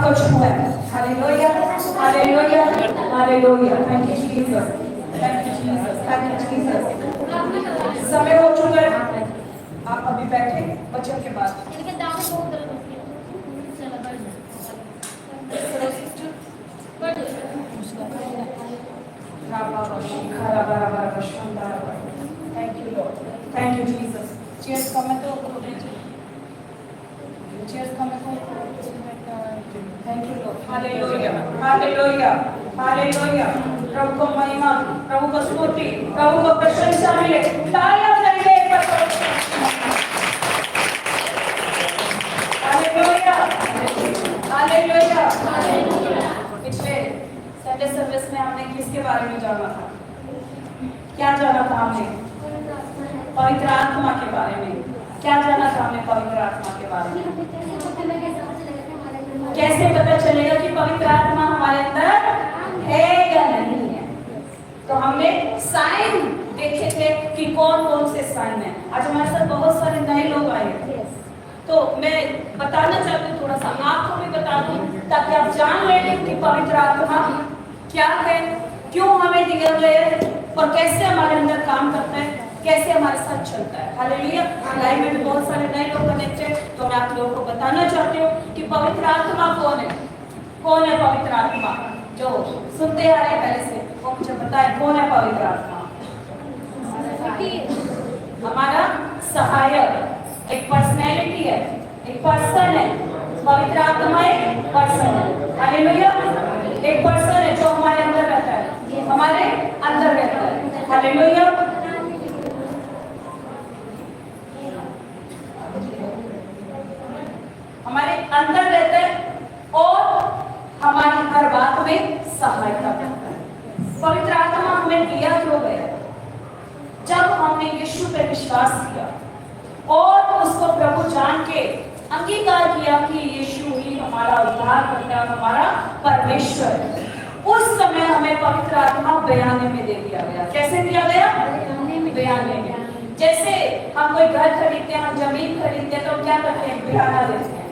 कुछ हुआ है। Hallelujah, hallelujah, hallelujah. Thank you Jesus, thank you Jesus, thank you Jesus. समय हो चुका है, आप अभी बैठे वचन के बाद। Thank you Lord, thank you Jesus. चीयर्स का मैं तो चीयर्स का मैं तो thank you Lord. Hallelujah, hallelujah, hallelujah. प्रभु को महिमा, प्रभु को स्तुति, प्रभु को प्रशंसा मिले। तालियां बजाइए एक बार। Hallelujah, hallelujah, hallelujah. पिछले संडे सर्विस में हमने किसके बारे में जाना था? क्या जाना था हमने? पवित्र आत्मा के बारे में। क्या जाना था हमने पवित्र आत्मा के बारे में? कैसे पता चलेगा कि पवित्र आत्मा हमारे अंदर है या नहीं है? तो हमने साइन देखे थे कि कौन कौन से साइन है। आज हमारे साथ बहुत सारे नए लोग आए हैं, तो मैं बताना चाहती हूँ, थोड़ा सा आपको भी बता दूं ताकि आप जान लें कि पवित्र आत्मा क्या है, क्यों हमें दिया गया है और कैसे हमारे अंदर काम करता है, कैसे हमारे साथ चलता है। हालेलुया। लाइव में भी बहुत सारे नए लोग कनेक्ट हैं, तो मैं आप लोगों को बताना चाहती हूँ कि पवित्र आत्मा कौन है। कौन है पवित्र आत्मा? जो सुनते आ रहे हैं पहले से, वो मुझे बताएं कौन है पवित्र आत्मा? हमारा सहायक, एक पर्सनैलिटी है, एक पर्सन है। पवित्र आत्मा एक पर्सन है। हालेलुया। एक पर्सन है जो हमारे अंदर रहता है, हमारे अंदर रहता है। हालेलुया। हमारे अंदर रहता है और हमारी हर बात में सहायता करता है। पवित्र आत्मा हमें दिया क्यों गया? जब हमने यीशु पे विश्वास किया और उसको प्रभु जान के अंगीकार किया कि यीशु ही हमारा उद्धार करता है, हमारा परमेश्वर है, उस समय हमें पवित्र आत्मा बयाने में दे दिया गया। कैसे दिया गया? बयाने में। जैसे हम कोई घर खरीदते हैं, हम जमीन खरीदते हैं, तो क्या करते हैं? बयाना देते हैं।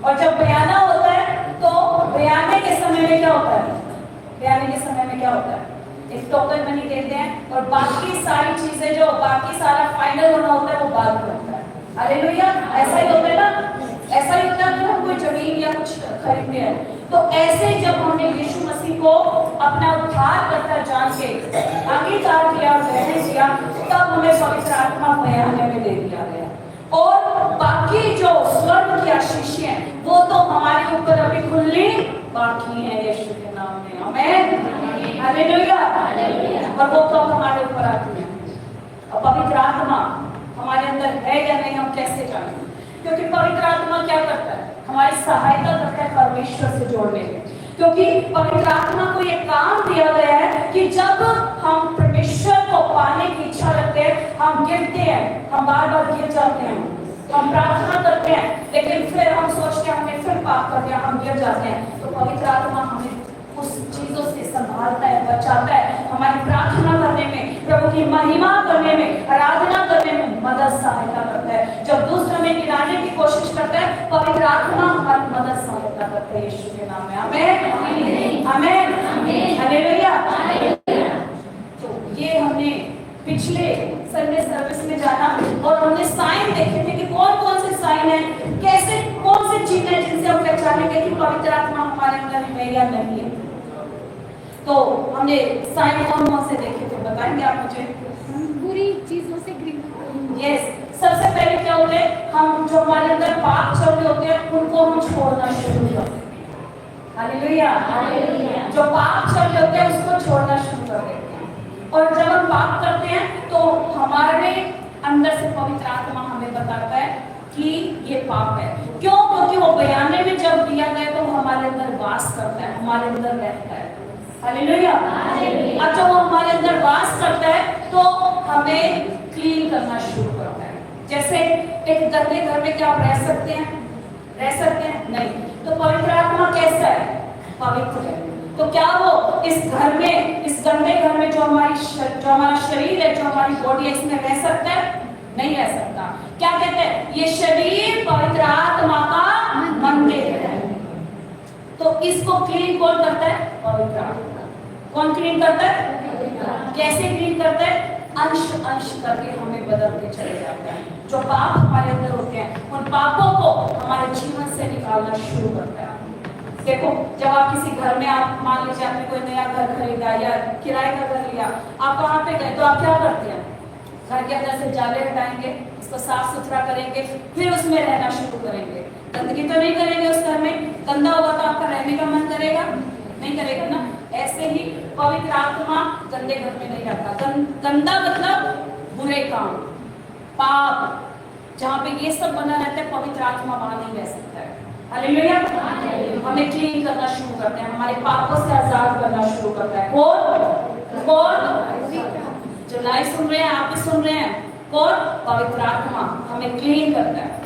और जब बयाना होता है तो बयाने के समय में क्या होता है? बयाने के समय में क्या होता है? एक टोकन मनी देते हैं और बाकी सारी चीजें, जो बाकी सारा फाइनल होना होता है, वो बाद में होता है। हालेलुया। ऐसा ही होता है ना, ऐसा ही होता है कि हम कोई जमीन या कुछ खरीदते हैं, तो ऐसे जब हमने यीशु मसीह को अपना उद्धार करता जान के अंगीकार किया और ग्रहण किया, तब हमें पवित्र आत्मा बयाने में दे दिया गया। और बाकी जो स्वर्ग की आशीषें हैं, वो तो हमारे ऊपर अभी खुलनी बाकी है यीशु के नाम में। आमीन, हालेलुया। और वो कब हमारे ऊपर आती है? और पवित्र आत्मा हमारे अंदर है या नहीं, हम कैसे जानें? क्योंकि पवित्र आत्मा क्या करता है? हमारी सहायता करता है परमेश्वर से जोड़ने में। क्योंकि पवित्र आत्मा को ये काम दिया गया है कि जब हम परमेश्वर को पाने की इच्छा रखते हैं, हम गिरते हैं, हम बार बार गिर जाते हैं, हम प्रार्थना करते हैं, लेकिन फिर हम सोचते हैं हमने फिर पाप कर दिया, हम गिर जाते हैं। तो पवित्र आत्मा हमें उस चीजों से संभालता है, बचाता है, हमारी प्रार्थना करने में, प्रभु की महिमा करने में, आराधना करने में मदद सहायता करता है। जब दुष्ट हमें गिराने की कोशिश करता है, पवित्र आत्मा हमारी मदद सहायता करता है यीशु के नाम में। आमीन, आमीन, हालेलुया। तो ये हमने पिछले संडे सर्विस में जाना और हमने साइन देखे थे कि कौन कौन से साइन है, कैसे कौन सी चीजें जिनसे हम पहचानेंगे कि पवित्र आत्मा हमारे अंदर है या नहीं है। तो हमने साइन कौन कौन से देखे थे, बताएंगे आप मुझे? बुरी चीजों से यस, सबसे पहले क्या होते हैं? हम जो हमारे अंदर पाप चल रहे होते हैं, उनको हम छोड़ना शुरू करते हैं। Hallelujah, hallelujah. जो पाप चल रहे होते हैं, उसको छोड़ना शुरू कर देते हैं। और जब हम पाप करते हैं तो हमारे अंदर से पवित्र आत्मा हमें बताता है कि ये पाप है। क्यों? क्योंकि वो बयाने में जब दिया गया तो हमारे अंदर वास करता है, हमारे अंदर रहता है। हालेलुया। और जब वो हमारे अंदर वास करता है तो हमें क्लीन करना शुरू करता है। जैसे एक गंदे घर में क्या आप रह सकते हैं? रह सकते हैं? नहीं। तो पवित्र आत्मा कैसा है? पवित्र है। तो क्या वो इस घर में, इस गंदे घर में जो हमारा शरीर है, जो हमारी बॉडी है, इसमें रह सकता है? नहीं रह सकता। क्या कहते हैं? ये शरीर पवित्र आत्मा का मंदिर है। तो इसको क्लीन कौन करता है? पवित्र आत्मा। कौन क्लीन करता है? कैसे क्लीन करता है? अंश अंश करके हमें बदलते चले जाते हैं। जो पाप हमारे अंदर होते हैं उन पापों को हमारे जीवन से निकालना शुरू करता है। देखो, जब आप किसी घर में, आप मान लीजिए आपने कोई नया घर खरीदा या किराए का घर लिया, आप वहां पे गए तो आप क्या करते हैं? घर के अंदर से जाले हटाएंगे, इसको साफ सुथरा करेंगे, फिर उसमें रहना शुरू करेंगे। गंदगी तो नहीं करेंगे उस घर में, गंदा होगा तो आपका रहने का मन करेगा? नहीं करेगा ना। ऐसे ही पवित्र आत्मा गंदे घर में नहीं रहता। गंदा मतलब बुरे काम, पाप, जहाँ पे ये सब बना रहता है, पवित्र आत्मा वहां नहीं रह सकता है। हालेलुया। हमें क्लीन करना शुरू करते हैं, हमारे पापों से आजाद करना शुरू करता है। कौन? जो लाइव सुन रहे हैं, आप भी सुन रहे हैं, कौन? पवित्र आत्मा हमें क्लीन करता है।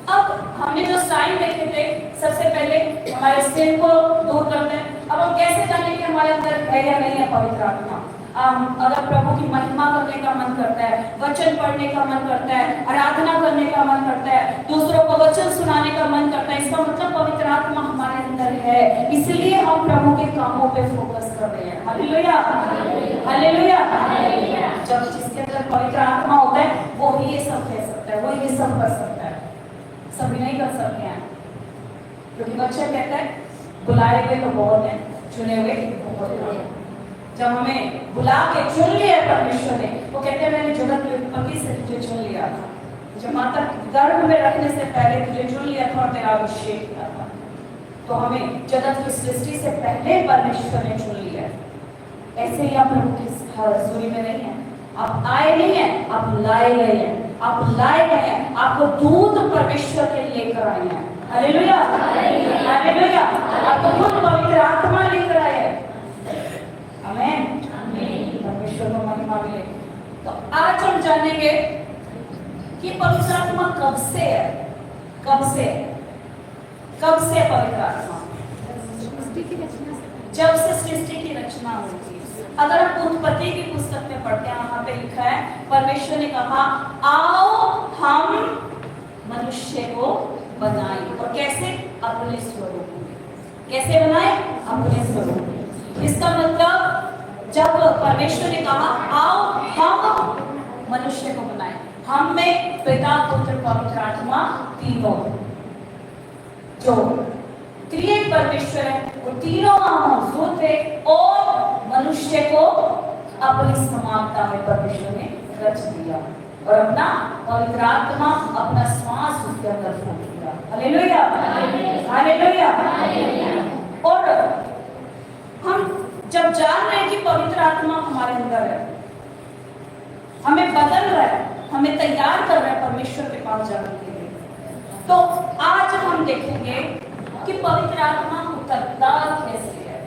अब हमने जो साइन देखे थे, सबसे पहले हमारे सिर को दूर करते हैं। अब हम कैसे जाने कि हमारे अंदर है या नहीं है पवित्र आत्मा? अगर प्रभु की महिमा करने का मन करता है, वचन पढ़ने का मन करता है, आराधना करने का मन करता है, दूसरों को वचन सुनाने का मन करता है, इसका मतलब पवित्र आत्मा हमारे अंदर है। इसलिए हम प्रभु के कामों पे फोकस कर रहे हैं। Hallelujah, hallelujah. जब जिसके अंदर पवित्र आत्मा होता है वो ही ये सब कह सकता है, वो ये सब कर सकता है। सभी नहीं कर सकते हैं, क्योंकि वचन कहता है बुलाए हुए तो बहुत हैं, चुने हुए बहुत हैं। जब हमें बुला के चुन लिया परमेश्वर ने, वो कहते हैं मैंने जगत की उत्पत्ति से तुझे चुन लिया था, जब माता गर्भ में रखने से पहले तुझे चुन लिया था और तेरा अभिषेक किया था। तो हमें जगत की सृष्टि से पहले परमेश्वर ने चुन लिया है। ऐसे ही आप प्रभु की हजूरी में नहीं है, आप आए नहीं है, आप लाए गए हैं, आप लाए गए हैं, आपको दूध परमेश्वर के लेकर आए हैं। Hallelujah, hallelujah. आपको खुद पवित्र आत्मा लेकर आए हैं। आमेन, परमेश्वर को महिमा मिले। तो आज हम जानेंगे कि पवित्र आत्मा कब से है, कब से, कब से पवित्र आत्मा? जब से सृष्टि की रचना हुई थी। अगर हम उत्पत्ति की पुस्तक में पढ़ते हैं, वहां पे लिखा है परमेश्वर ने कहा आओ हम मनुष्य को बनाए, और कैसे? अपने स्वरूप में। कैसे बनाए? अपने स्वरूप में। इसका मतलब जब परमेश्वर ने कहा आओ हम मनुष्य को बनाए, हम में पिता पुत्र पवित्र आत्मा तीनों जो त्रिएक परमेश्वर है, वो तीनों मौजूद थे और मनुष्य को अपनी समानता में परमेश्वर ने रच दिया और अपना पवित्र आत्मा, अपना श्वास उसके अंदर फूंक दिया। Hallelujah, hallelujah. और हम जब जान रहे हैं कि पवित्र आत्मा हमारे अंदर है, हमें बदल रहा है, हमें तैयार कर रहा है परमेश्वर के पास जाने के लिए, तो आज हम देखेंगे कि पवित्र आत्मा उतरता कैसे है,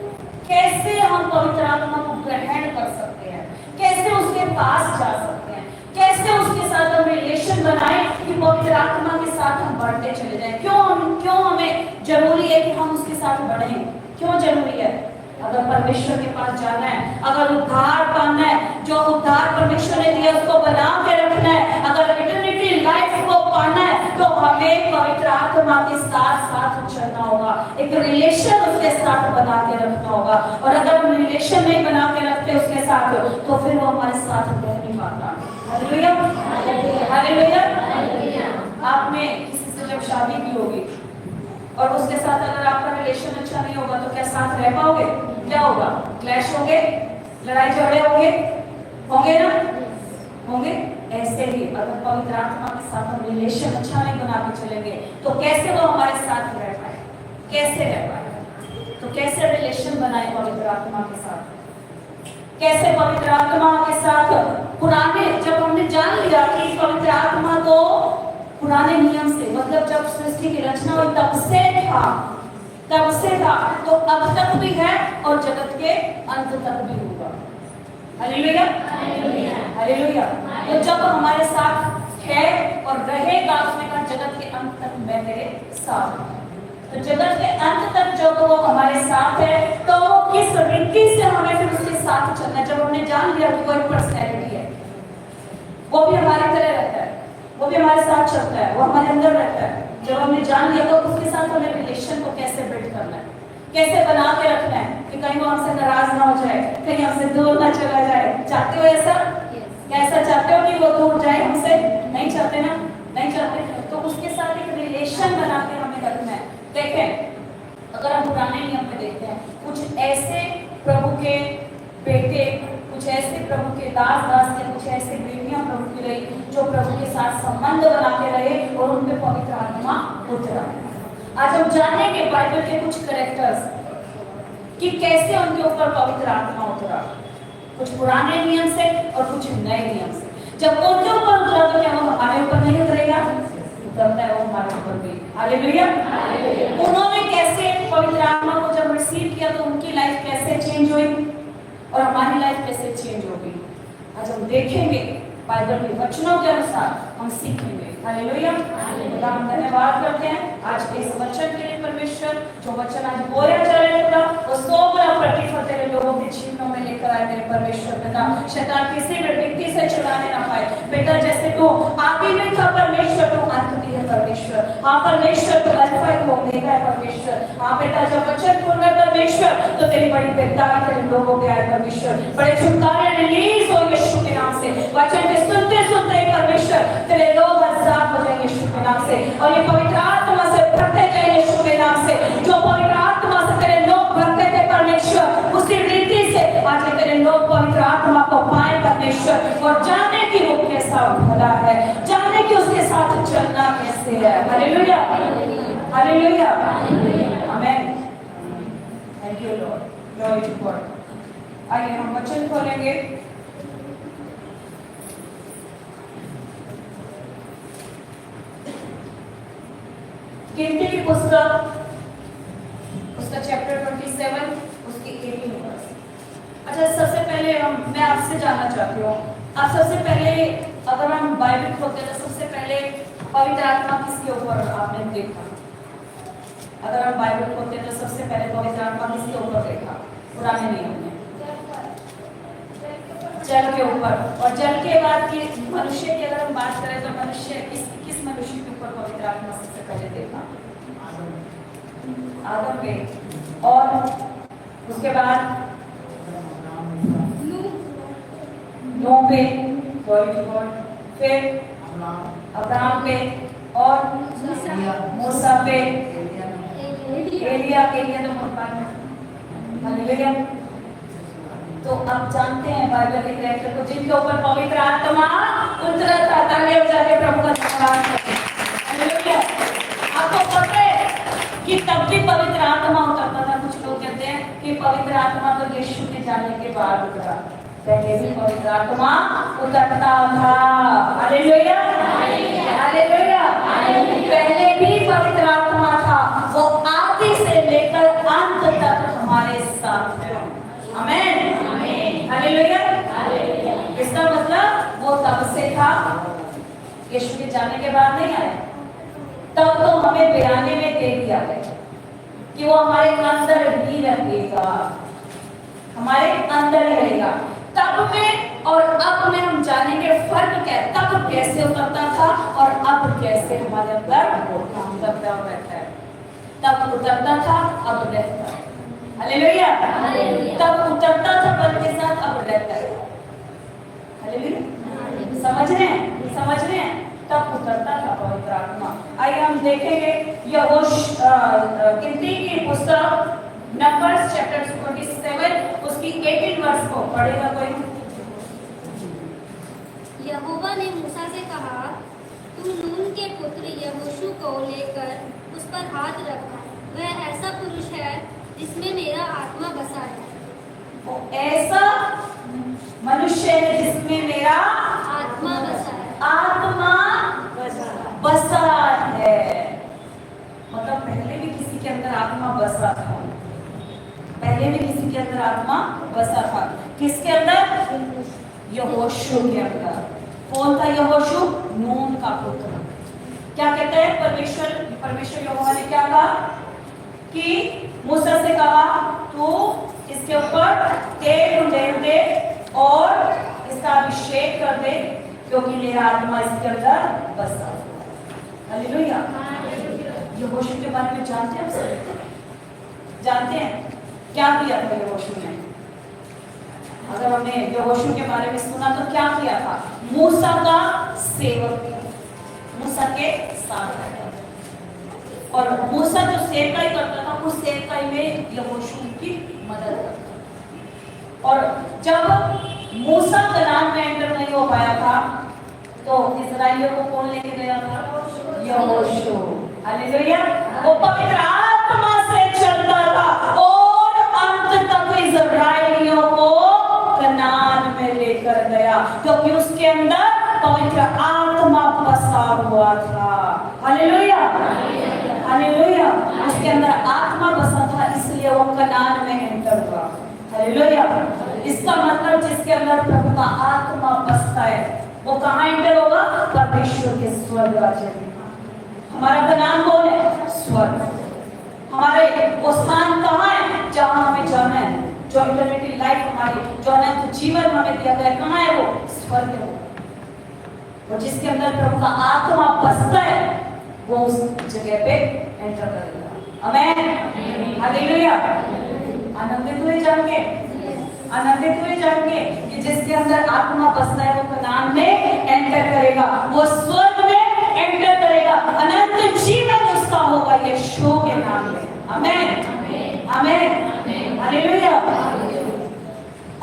कैसे हम पवित्र आत्मा को ग्रहण कर सकते हैं, कैसे उसके पास जा सकते हैं, कैसे उसके साथ हम रिलेशन बनाएं कि पवित्र आत्मा के साथ हम बढ़ते चले जाएं। क्यों हमें जरूरी है कि हम उसके साथ बढ़ें? क्यों जरूरी है? अगर परमेश्वर के पास जाना है, अगर उद्धार पाना है, जो उद्धार परमेश्वर ने दिया उसको बना के रखना है, अगर इटर्निटी लाइफ को पाना है, तो हमें पवित्र आत्मा के साथ साथ चलना होगा, एक रिलेशन उसके साथ बना के रखना होगा। और अगर हम रिलेशन नहीं बना के रखते उसके साथ, तो फिर वो हमारे साथ रह नहीं पाता। Hallelujah, hallelujah. आपने किसी से जब शादी की होगी और उसके साथ अगर आपका रिलेशन अच्छा नहीं होगा, तो क्या साथ रह पाओगे? क्या होगा? क्लैश होंगे, लड़ाई झगड़े होंगे ना, होंगे। ऐसे ही अगर पवित्र आत्मा के साथ हम रिलेशन अच्छा नहीं बना के चलेंगे, तो कैसे वो हमारे साथ रह पाए? कैसे रह पाए? तो कैसे रिलेशन बनाए पवित्र आत्मा के साथ? कैसे पवित्र आत्मा के साथ पुराने, जब हमने जान लिया कि पवित्र आत्मा तो पुराने नियम से, मतलब जब सृष्टि की रचना हुई तब से था, तो अब तक भी है और जगत के अंत तक भी होगा। Hallelujah, hallelujah. तो जब हमारे साथ है और रहेगा, उसने कहा जगत के अंत तक मैं तेरे साथ हूं। तो जगत के अंत तक जब वो हमारे साथ है, तो वो किस रीति से हमें फिर उसके साथ चलना है? जब हमने जान लिया कि कोई पर्सनैलिटी है, वो भी हमारी तरह रहता है, वो भी हमारे साथ चलता है, वो हमारे अंदर रहता है, जब हमने जान लिया तो उसके साथ हमें रिलेशन को कैसे बिल्ड करना है, कैसे बना के रखना है कि कहीं वो हमसे नाराज ना हो जाए, कहीं हमसे दूर ना चला जाए। चाहते हो ऐसा? क्या ऐसा चाहते हो कि वो दूर जाए हमसे? नहीं चाहते ना? नहीं चाहते। तो उसके साथ एक रिलेशन बना के हमें रखना है। देखें, अगर हम पुराने नियम में देखते हैं, कुछ ऐसे प्रभु के बेटे, कुछ ऐसे प्रभु के दास या कुछ ऐसे बेटियां प्रभु की रही जो प्रभु के साथ संबंध बना के रहे और उन पे पवित्र आत्मा उतरा। आज हम जानेंगे बाइबल के कुछ कैरेक्टर्स कि कैसे उनके ऊपर पवित्र आत्मा उतरा, कुछ पुराने नियम से और कुछ नए नियम से। जब उनके ऊपर उतरा तो क्या वो हमारे ऊपर नहीं उतरेगा? उतरता है वो हमारे ऊपर भी। हालेलुया। उन्होंने कैसे पवित्र आत्मा को जब रिसीव किया तो उनकी लाइफ कैसे चेंज हुई और हमारी लाइफ कैसे चेंज होगी, आज हम देखेंगे। बाइबल के वचनों के अनुसार हम सीखेंगे। हालेलुया। हम धन्यवाद करते हैं आज के इस वचन के लिए परमेश्वर, जो वचन आज बोया चलेगा वो 100 गुना प्रतिफल तेरे लोगों के जीवनों में लेकर आए मेरे परमेश्वर पिता। शैतान किसी भी व्यक्ति से चुराने ना पाए बेटा। जैसे तू आदि में था परमेश्वर, तू अंत भी है परमेश्वर। हाँ परमेश्वर, तू अल्फा है, तू ओमेगा है परमेश्वर। हाँ बेटा, जब वचन बोल रहा परमेश्वर तो तेरी बड़ी बेदाग तेरे लोगों पे आए परमेश्वर। बड़े छुटकारे रिलीज हो यीशु के नाम से। वचन के सुनते सुनते ही परमेश्वर तेरे लोग आजाद हो जाएंगे यीशु के नाम से। और ये पवित्र आत्मा से भरते जाए यीशु के नाम से। जो पवित्र आत्मा से तेरे लोग भरते थे परमेश्वर, उसी रीति से आज तेरे लोग पवित्र आत्मा को पाए परमेश्वर और जाने की वो कैसा भला है, जाने की उसके साथ चलना कैसे है। Hallelujah, hallelujah, amen. Thank you lord, glory to God. आइए हम वचन खोलेंगे। गिनती की पुस्तक, उसका चैप्टर 27, उसकी 18 वर्स। अच्छा, सबसे पहले मैं आपसे जानना चाहती हूँ, आप सबसे पहले अगर हम बाइबल खोलते हैं तो सबसे पहले पवित्र आत्मा किसके ऊपर आपने देखा? अगर हम बाइबल खोलते हैं तो सबसे पहले पवित्र आत्मा किसके ऊपर देखा? पुराने नियम में जल के ऊपर। और जल के बाद की मनुष्य की अगर हम बात करें तो मनुष्य किस मनुष्य के ऊपर पवित्र आत्मा सबसे पहले देखा? आदम पे। और उसके बाद नूह पे, फिर अब्राहम पे और मूसा पे, एलिया तो हालेलुया। तो आप जानते हैं बाइबल के कैरेक्टर को जिनके ऊपर पवित्र आत्मा उतरा था। ताली बजाके प्रभु का धन्यवाद करते हैं। हालेलुया। आपको पता है कि तब भी पवित्र आत्मा उतरता था। कुछ लोग कहते हैं कि पवित्र आत्मा तो यीशु के जाने के बाद उतरा, पहले भी पवित्र आत्मा उतरता था। Hallelujah, hallelujah. पहले भी पवित्र आत्मा था, वो आदि से लेकर अंत तक हमारे साथ है। आमेन, हालेलुया। इसका मतलब वो तब से था, यीशु के जाने के बाद नहीं आया। तब तो हमें बयाने में दे दिया गया कि वो हमारे अंदर ही रहेगा, हमारे अंदर ही रहेगा। तब में और अब में हम जानेंगे फर्क क्या है। तब कैसे उतरता था और अब कैसे हमारे अंदर उतरता रहता है। तब उतरता था, अब रहता है। हालेलुया। तब उतरता था पल के साथ, अब रहता है। हालेलुया। समझ रहे हैं, समझ रहे हैं? तब उतरता था पवित्र आत्मा। आइए हम देखेंगे गिनती की पुस्तक नंबर्स चैप्टर 27 उसकी 18 वर्स को पढ़ेगा कोई? यहोवा ने मूसा से कहा, तू नून के पुत्र यहोशू को लेकर उस पर हाथ रख। वह ऐसा पुरुष है जिसमें मेरा आत्मा बसा है। वो ऐसा मनुष्य है जिसमें मेरा आत्मा बसा है। आत्मा बसा है। मतलब पहले भी किसी के अंदर आत्मा बसा था, पहले भी किसी के अंदर आत्मा बसा था। किसके अंदर? यहोशू के अंदर। कौन था यहोशू? नून का पुत्र। क्या कहते हैं परमेश्वर यहोवा ने क्या कहा कि मूसा से कहा, तू इसके ऊपर तेल उंडेल दे और इसका अभिषेक कर दे, क्योंकि मेरा आत्मा इसके अंदर बसा है। हालेलुया। यहोशू के बारे में जानते हैं आप सब? जानते हैं क्या किया था यहोशू ने? अगर हमने यहोशू के बारे में सुना तो क्या किया था? मूसा का सेवक किया, मूसा के साथ रहता था और मूसा जो सेवकाई करता था उस सेवकाई में यहोशू की मदद करता था। और जब मूसा कनान में एंटर नहीं हो पाया था तो इस्राएलियों को कौन लेके गया था? यहोशू। हालेलुया। वो पवित्र आत्मा से चलता था और अंत तक इस्राएलियों को कनान में लेकर गया क्योंकि उसके अंदर पवित्र आत्मा बसा हुआ था। Hallelujah, hallelujah. उसके अंदर आत्मा बसा था इसलिए वो कनान में एंटर हुआ। हालेलुया। इसका मतलब जिसके अंदर प्रभु का आत्मा बसता है वो कहाँ एंटर होगा? परमेश्वर के स्वर्ग राज्य में। हमारा कनान कौन है? स्वर्ग। हमारे वो स्थान कहाँ है जहाँ हमें जाना है? जो इटर्निटी लाइफ हमारी जो अनंत जीवन हमें दिया गया है, कहाँ है वो? स्वर्ग है वो। और जिसके अंदर प्रभु का आत्मा बसता है वो उस जगह पे एंटर करेगा। आमेन, हालेलुया। आनंदित हुए जान के, आनंदित हुए जान के कि जिसके अंदर आत्मा बसता है वो कनान में एंटर करेगा, वो स्वर्ग में एंटर करेगा, अनंत जीवन उसका होगा यीशु के नाम में। आमेन, आमेन, हालेलुया।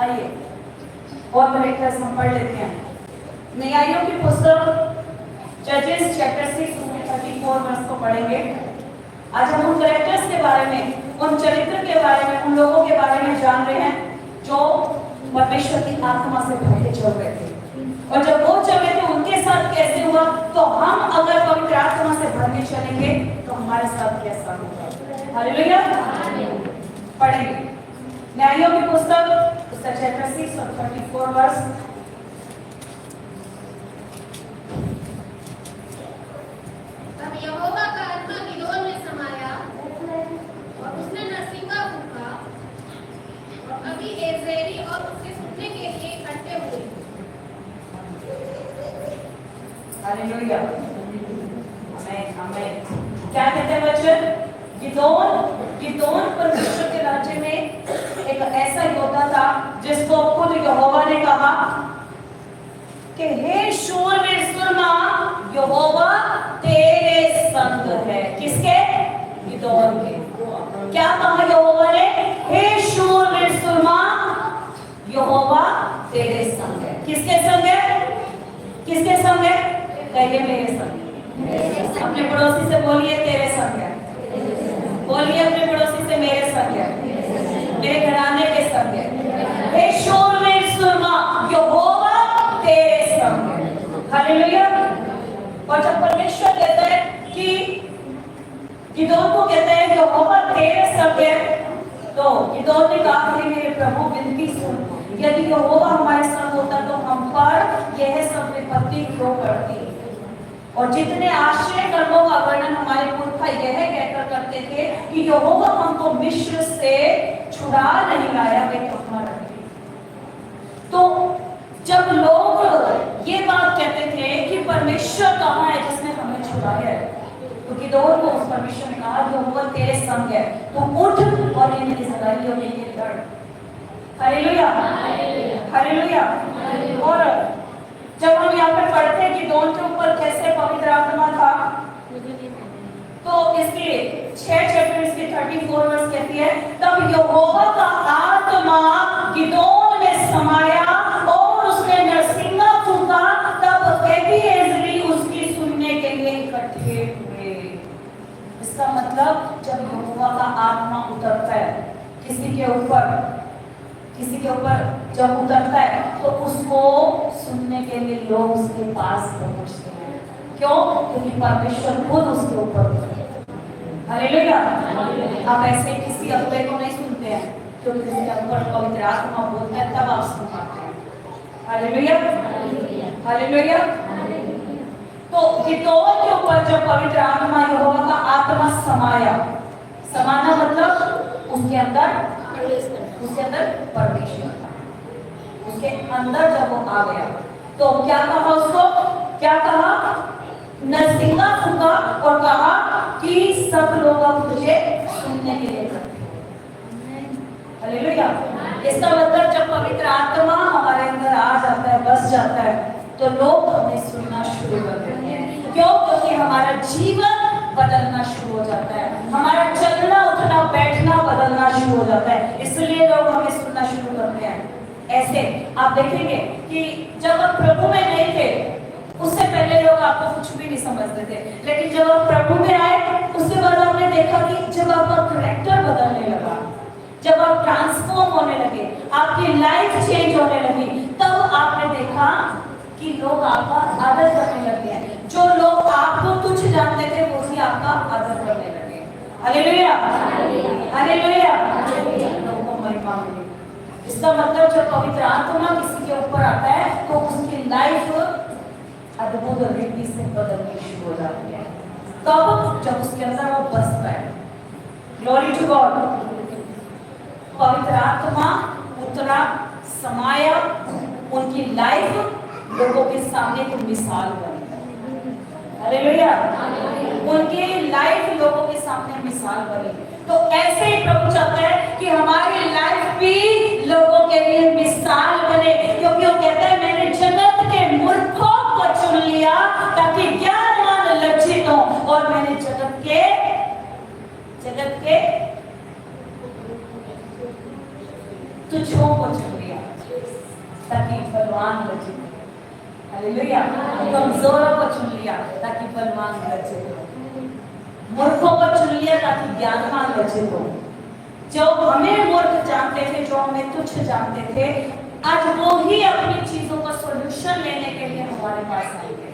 आइए और करेक्टर्स हम पढ़ लेते हैं। न्यायों की पुस्तक जजेस चैप्टर 6 34 वर्ष को पढ़ेंगे। आज हम उन करेक्टर्स के बारे में, उन चरित्र के बारे में, उन लोगों के बारे में जान रहे हैं जो परमेश्वर की आत्मा से भर के चल रहे थे। और जब वो चले थे उनके साथ कैसे हुआ, तो हम अगर पवित्र आत्मा से भर के चलेंगे तो हमारे साथ कैसा होगा? हालेलुया। पढ़ेंगे न्यायों की पुस्तक चैप्टर 6 और 34 वर्ष। तब यहोवा का आत्मा गिदोन में समाया और उसने नरसिंगा फूंका और अभी एजेरी और उसके सुनने के लिए इकट्ठे हुए। हालेलुया, आमेन, आमेन। क्या कहते हैं वचन? गिदोन परमेश्वर के राज्य में एक ऐसा योद्धा था जिसको खुद यहोवा ने कहा कि हे शूरवीर सुरमा, यहोवा तेरे संग है। किसके? गिदोन के। क्या कहा यहोवा ने? हे शूरवीर सुरमा, यहोवा तेरे संग है। किसके संग है? किसके संग है? कहिए मेरे संग। अपने पड़ोसी से बोलिए तेरे संग है। बोलिए अपने पड़ोसी से मेरे संग है, मेरे घराने के संग है। हे शूरवीर सुरमा, यहोवा तेरे संग है। हालेलुया। और जब परमेश्वर कहता है कि गिदोन को कहता है यहोवा तेरे संग है, तो गिदोन ने कहा कि मेरे प्रभु विनती सुन, यदि यहोवा हमारे संग होता तो हम पर यह सब विपत्ति क्यों पड़ती? और जितने आश्चर्य कर्मों का वर्णन हमारे पुरखा यह कहकर करते थे कि यहोवा हमको मिस्र से छुड़ा नहीं लाया, वे कहाँ रहे। तो जब लोग ये बात कहते थे कि परमेश्वर कहाँ है जिसने हमें छुड़ाया है, तो गिदोन को उस परमेश्वर ने कहा यहोवा तेरे संग है, तो उठ और इन इस्राएलियों के लिए लड़। Hallelujah, hallelujah. और जब हम यहाँ पर पढ़ते हैं कि गिदोन के ऊपर कैसे पवित्र आत्मा था, तो इसके 6 चैप्टर इसके 34 वर्ष कहती है तब यहोवा का आत्मा गिदोन में समाया और उसने नरसिंगा फूंका, तब एबीएजरी उसकी सुनने के लिए इकट्ठे हुए। इसका मतलब जब यहोवा का आत्मा उतरता है किसी के ऊपर जब उतरता है तो उसको सुनने के लिए लोग उसके पास पहुंचते हैं। क्यों? क्योंकि परमेश्वर खुद उसके ऊपर उतरता है। हालेलुया। आप ऐसे किसी अगले को नहीं सुनते हैं, क्योंकि उसके ऊपर पवित्र आत्मा बोलता है तब आप सुन पाते हैं। Hallelujah, hallelujah. तो गिदोन के ऊपर जब पवित्र आत्मा यहोवा का आत्मा समाया, समाना मतलब उसके अंदर परमेश्वर था, उसके अंदर जब वो आ गया तो क्या कहा उसको? क्या कहा? नरसिंगा फूंका और कहा कि सब लोग अब तुझे सुनने के लिए करते हैं। हालेलुया। इसका मतलब जब पवित्र आत्मा हमारे अंदर आ जाता है, बस जाता है, तो लोग हमें सुनना शुरू कर देते हैं। क्यों? क्योंकि हमारा जीवन बदलना शुरू हो जाता है, हमारा चलना उठना बैठना बदलना शुरू हो जाता है, इसलिए लोग हमें सुनना शुरू करते हैं। ऐसे आप देखेंगे कि जब आप प्रभु में नहीं थे, उससे पहले लोग आपको कुछ भी नहीं समझते थे, लेकिन जब आप प्रभु में आए, उसके बाद आपने देखा कि जब आपका कैरेक्टर बदलने लगा, जब आप ट्रांसफॉर्म होने लगे, आपकी लाइफ चेंज होने लगी, तब आपने देखा कि लोग आपका आदर करने लगे हैं। जो लोग आपको तुच्छ जानते थे, वो भी आपका आदर करने लगे। हालेलुया, हालेलुया, लोगों को महिमा मिले। इसका मतलब जब पवित्र आत्मा किसी के ऊपर आता है, तो उसकी लाइफ अद्भुत रीति से बदलनी शुरू हो जाती है। कब? जब उसके अंदर वो बसता है। Glory to God. पवित्र आत्मा उतरा, समाया, उनकी लाइफ लोगों के सामने एक मिसाल बनी। हालेलुया, उनकी लाइफ लोगों के सामने मिसाल बनी। तो ऐसे ही प्रभु चाहता है कि हमारी लाइफ भी लोगों के लिए मिसाल बने, क्योंकि वो कहता है मैंने जगत के मूर्खों को चुन लिया ताकि ज्ञानवान लज्जित हो, और मैंने जगत के तुझों को चुन लिया ताकि बलवान लज्जित हो। हालेलुया, कमजोरों को चुन लिया ताकि बलवान लज्जित हो, मूर्खों को चुन लिया ताकि ज्ञानवान लज्जित हो। जो हमें मूर्ख जानते थे, जो हमें तुच्छ जानते थे, आज वो ही अपनी चीजों का सॉल्यूशन लेने के लिए हमारे पास आएंगे।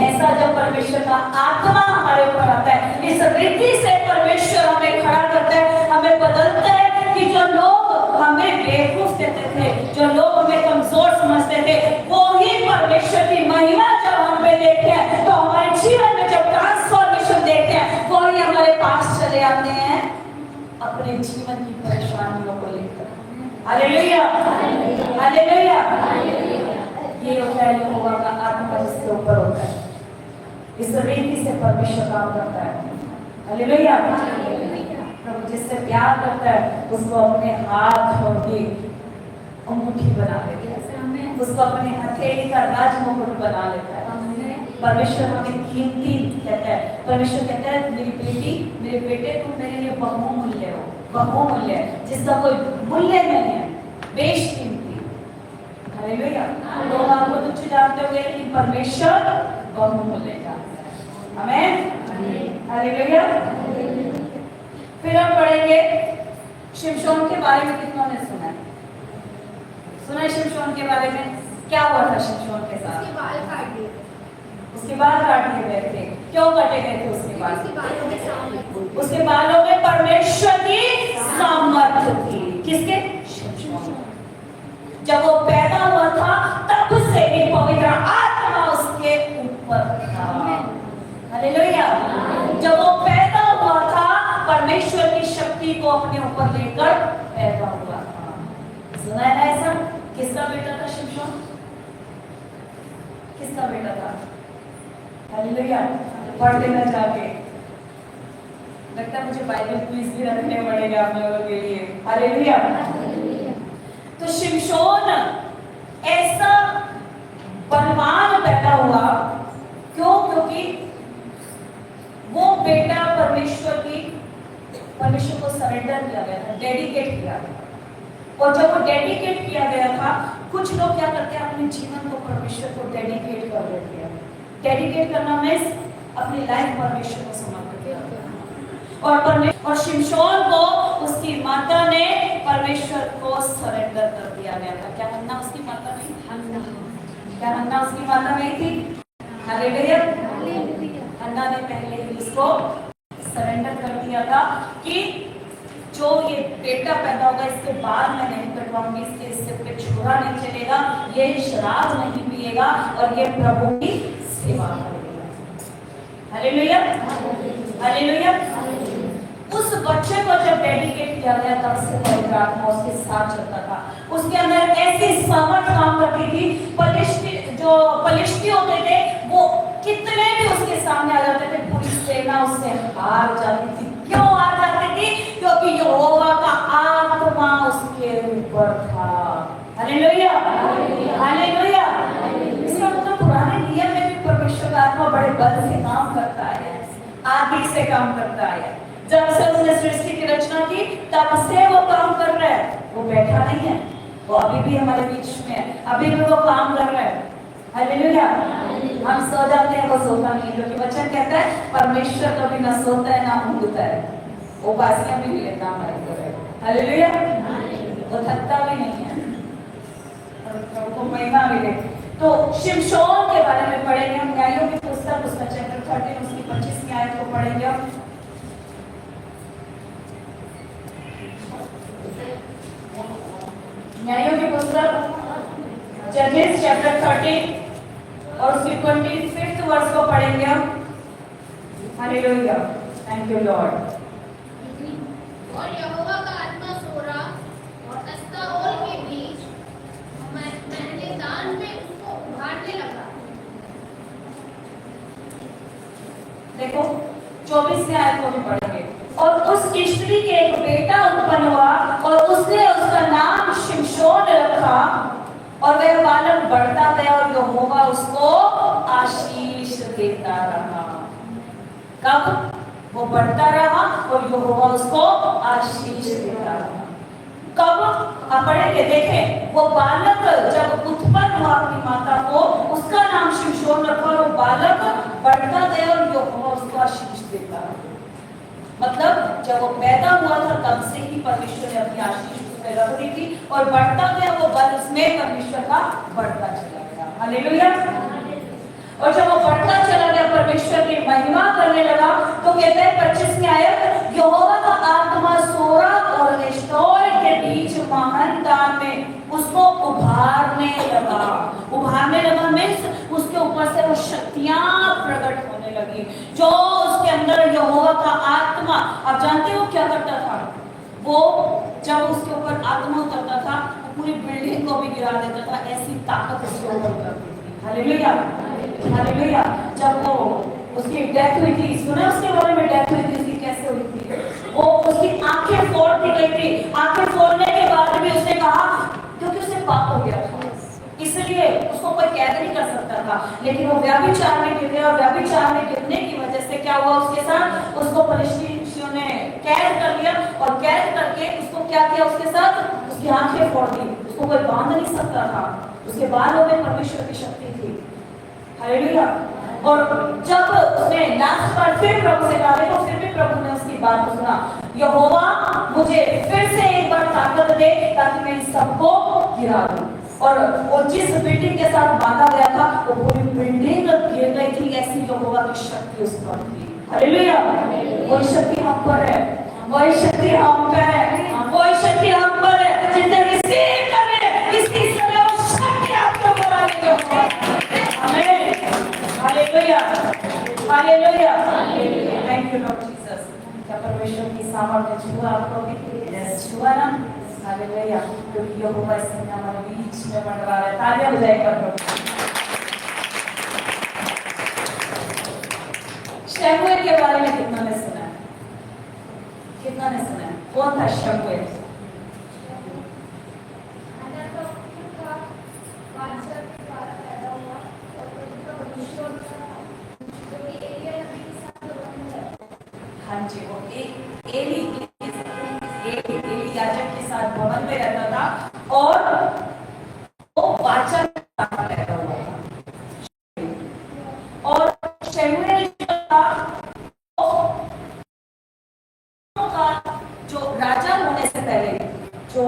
ऐसा जब परमेश्वर का आत्मा हमारे ऊपर आता है, इस रीति से परमेश्वर हमें खड़ा करता है, हमें बदलता है कि जो लोग हमें बेवकूफ कहते थे, जो लोग हमें कमजोर समझते थे, वो ही परमेश्वर की महिमा जब हम पे देखते हैं, तो हमारे जीवन में जब ट्रांसफॉर्मेशन देखते हैं, वो ही हमारे पास चले आते हैं अपने जीवन की परेशानियों को लेकर। Hallelujah, hallelujah. ये होता है यहोवा का आत्मा जिसके ऊपर होता है, इस रीति से परमेश्वर काम करता है। हालेलुया। प्रभु जिससे प्यार करता है, उसको अपने हाथ और की अंगूठी बना देता है, उसको अपने हथेली का राजमुकुट बना लेता है। परमेश्वर हमें कीमती कहता है, परमेश्वर कहता है मेरी बेटी, मेरे बेटे, तुम मेरे लिए बहुमूल्य हो, बहुमूल्य, जिसका कोई मूल्य नहीं है, बेशकीमती। हालेलुया। लोग आपको तुच्छ जानते होंगे, लेकिन परमेश्वर बहुमूल्य जानता है। आमीन, हालेलुया। फिर हम पढ़ेंगे शिमशोन के बारे में। कितनों ने सुना है? सुना है शिमशोन के बारे में? क्या हुआ था शिमशोन के साथ? उसके बाल काट दिए थे। उसके बाल काट दिए गए थे। क्यों काटे गए थे उसके बाल? उसके बालों में सामर्थ्य। उसके बालों में परमेश्वर की सामर्थ्य थी। किसके? शिमशोन। जब वो पैदा हुआ था, तब से ही पवित्र आत्मा उसके ऊपर था। हालेलुया। जब वो पैदा हुआ था, परमेश्वर की शक्ति को अपने ऊपर लेकर पैदा हुआ था। सुना है ना ऐसा? किसका बेटा था शिमशोन? किसका बेटा था? हालेलुया। पढ़ लेना जाके। लगता है मुझे बाइबल क्विज भी रखने पड़ेगा आप लोगों के लिए। हालेलुया। तो शिमशोन ऐसा बलवान पैदा हुआ। क्यों? क्योंकि वो बेटा परमेश्वर को सरेंडर किया गया था, डेडिकेट किया गया। और जब वो डेडिकेट किया गया था, कुछ लोग क्या करते हैं, अपने जीवन को परमेश्वर को डेडिकेट कर देते हैं। डेडिकेट करना मीन्स अपनी लाइफ परमेश्वर को समर्पित करना। और शिमशोन को उसकी माता ने परमेश्वर को सरेंडर कर दिया गया था। क्या हन्ना उसकी माता नहीं? क्या हन्ना उसकी माता नहीं थी? हालेलुया। हन्ना ने पहले ही उसको सरेंडर कर दिया था कि जो ये बेटा पैदा होगा, इसके बाल मैं नहीं कटवाऊंगी, इसके पे छोरा नहीं चलेगा, ये शराब नहीं पिएगा, और ये प्रभु की सेवा करेगा। Hallelujah, hallelujah. उस बच्चे को जब डेडिकेट किया गया, तब से पवित्र आत्मा उसके साथ चलता था। उसके अंदर ऐसी सामर्थ काम करती थी। पलिश्ती होते थे, वो कितने भी उसके सामने आ जाते थे, पूरी सेना उससे हार जाती थी। क्यों हार जाती थी? क्योंकि यहोवा का आत्मा काम करता आया है। जब से उसने सृष्टि की रचना की तब से वो काम कर रहा है, वो बैठा नहीं है, वो अभी भी हमारे बीच में है, अभी भी वो काम कर रहा है। हालेलुया। हम सो जाते हैं, वो सोता नहीं, क्योंकि वचन कहता है परमेश्वर कभी ना सोता है ना ऊँघता है, वो बासियां भी नहीं लेता हमारे को। हालेलुया। वो थकता भी नहीं है, को महिमा मिले। तो शिमशोन के बारे में पढ़ेंगे हम, न्यायों की पुस्तक उसका चैप्टर 13 उसकी 25वीं आयत को पढ़ेंगे हम। न्यायों की पुस्तक जजेस चैप्टर 13 और उसकी 25th वर्ष को पढ़ेंगे हम। Hallelujah, thank you Lord. और यहोवा का आत्मा सोरा और एस्ताओल के बीच मैदान में उसको उभारने लगा। देखो 24वें आयत को भी पढ़ेंगे। और उस स्त्री के एक बेटा उत्पन्न हुआ और उसने उसका नाम शिमशोन रखा, और वह बालक बढ़ता गया और यहोवा उसको आशीष देता रहा। कब? वो बढ़ता रहा और यहोवा उसको आशीष देता रहा। कब? आप पढ़ेंगे, देखें, वो बालक जब उत्पन्न हुआ अपनी माता को, उसका नाम शिमशोन रखा और वो बालक बढ़ता गया और यहोवा उसको आशीष देता रहा। मतलब जब वो पैदा हुआ था तब से ही परमेश्वर ने अपनी आशीष उसमें रख दी थी, और बढ़ता गया वो बल उसमें परमेश्वर का बढ़ता चला गया। हालेलुया। और जब वो बढ़ता चला गया, परमेश्वर की महिमा करने लगा, तो कहते हैं 25वीं आयत, यहोवा का आत्मा सोरा और एश्तोल के बीच महानदान में उसको उभारने लगा। उभारने लगा मीन्स उसके ऊपर से वो शक्तियां प्रकट होने लगी, जो उसके अंदर यहोवा का आत्मा, आप जानते हो क्या करता था वो? जब उसके ऊपर आत्मा उतरता था पूरी बिल्डिंग को भी गिरा देता था, ऐसी ताकत उसके ऊपर उतरती थी। Hallelujah, hallelujah. जब वो उसकी डेथ हुई थी, सुना उसके बारे में? डेथ हुई थी उसकी, कैसे हुई थी? वो उसकी आंखें फोड़ दी गई थी। आंखें फोड़ने के बाद भी उसने कहा, क्योंकि उसे पाप हो गया था, इसलिए उसको कोई कैद नहीं कर सकता था, लेकिन वो व्यभिचार में गिर गया, और व्यभिचार में गिरने की वजह से क्या हुआ उसके साथ? उसको फलिस्तीनियों ने कैद कर लिया, और कैद करके उसको क्या किया उसके साथ? उसकी आंखें फोड़ दी, उसको कोई बांध नहीं सकता था, उसके बालों में परमेश्वर की शक्ति थी। हालेलुया। और जब उसने लास्ट बार फिर प्रभु से कहा, तो फिर भी प्रभु ने उसकी बात सुना, यहोवा मुझे फिर से एक बार ताकत दे ताकि मैं इन सबको गिरा दूं। और वो जिस बिल्डिंग के साथ बांधा गया था वो पूरी बिल्डिंग गिर गई थी, ऐसी यहोवा की शक्ति उस पर थी। हालेलुया। वही शक्ति हम पर है, वही शक्ति हम पर है, वही शक्ति हम पर है। जितने रिसीव करें इसी समय वो शक्ति आपके ऊपर आएगी। आमीन। Hallelujah, hallelujah. Thank you Lord Jesus. क्या परमेश्वर की सामर्थ्य छुआ आपको भी? यस, छुआ ना? हालेलुया। क्योंकि यहोवा इस समय हमारे बीच में मंडरा रहा है। तालियां बजाएं प्रभु। शमूएल के बारे में कितना ने सुना है? कितना ने सुना है? कौन था शमूएल? हाँ जी, वो एली याजक के साथ भवन में रहता था, और वो वाचा पैदा हुआ था। और शमूएल जो राजा होने से पहले, जो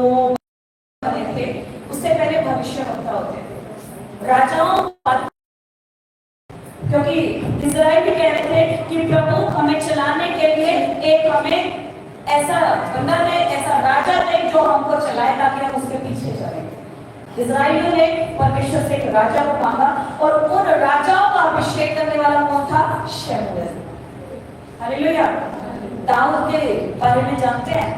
बने थे उससे पहले भविष्यवक्ता होते थे राजाओं, क्योंकि इस्राएल कह रहे थे कि प्रभु हमें चलाने के लिए एक हमें ऐसा बंदा दे, ऐसा राजा दे जो हमको चलाए ताकि हम उसके पीछे चलें। इस्राएलियों ने परमेश्वर से एक राजा को मांगा, और उन राजाओं का अभिषेक करने वाला कौन था? शमूएल। हालेलुया। दाऊद के बारे में जानते हैं?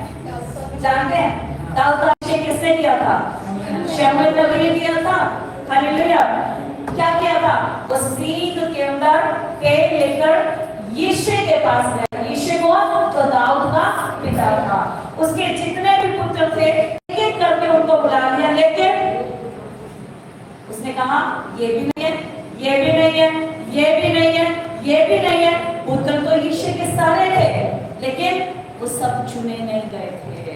जानते हैं दाऊद का अभिषेक किसने किया था? शमूएल नबी ने किया था। हालेलुया। क्या किया था? वो सींग के अंदर तेल लेकर यिशै के पास गया। यिशै कौन? तो दाऊद का पिता था। उसके जितने भी पुत्र थे एक एक करके उनको बुला लिया, लेकिन उसने कहा ये भी नहीं है, ये भी नहीं है, ये भी नहीं है, ये भी नहीं है। पुत्र तो यिशै के सारे थे, लेकिन वो सब चुने नहीं गए थे।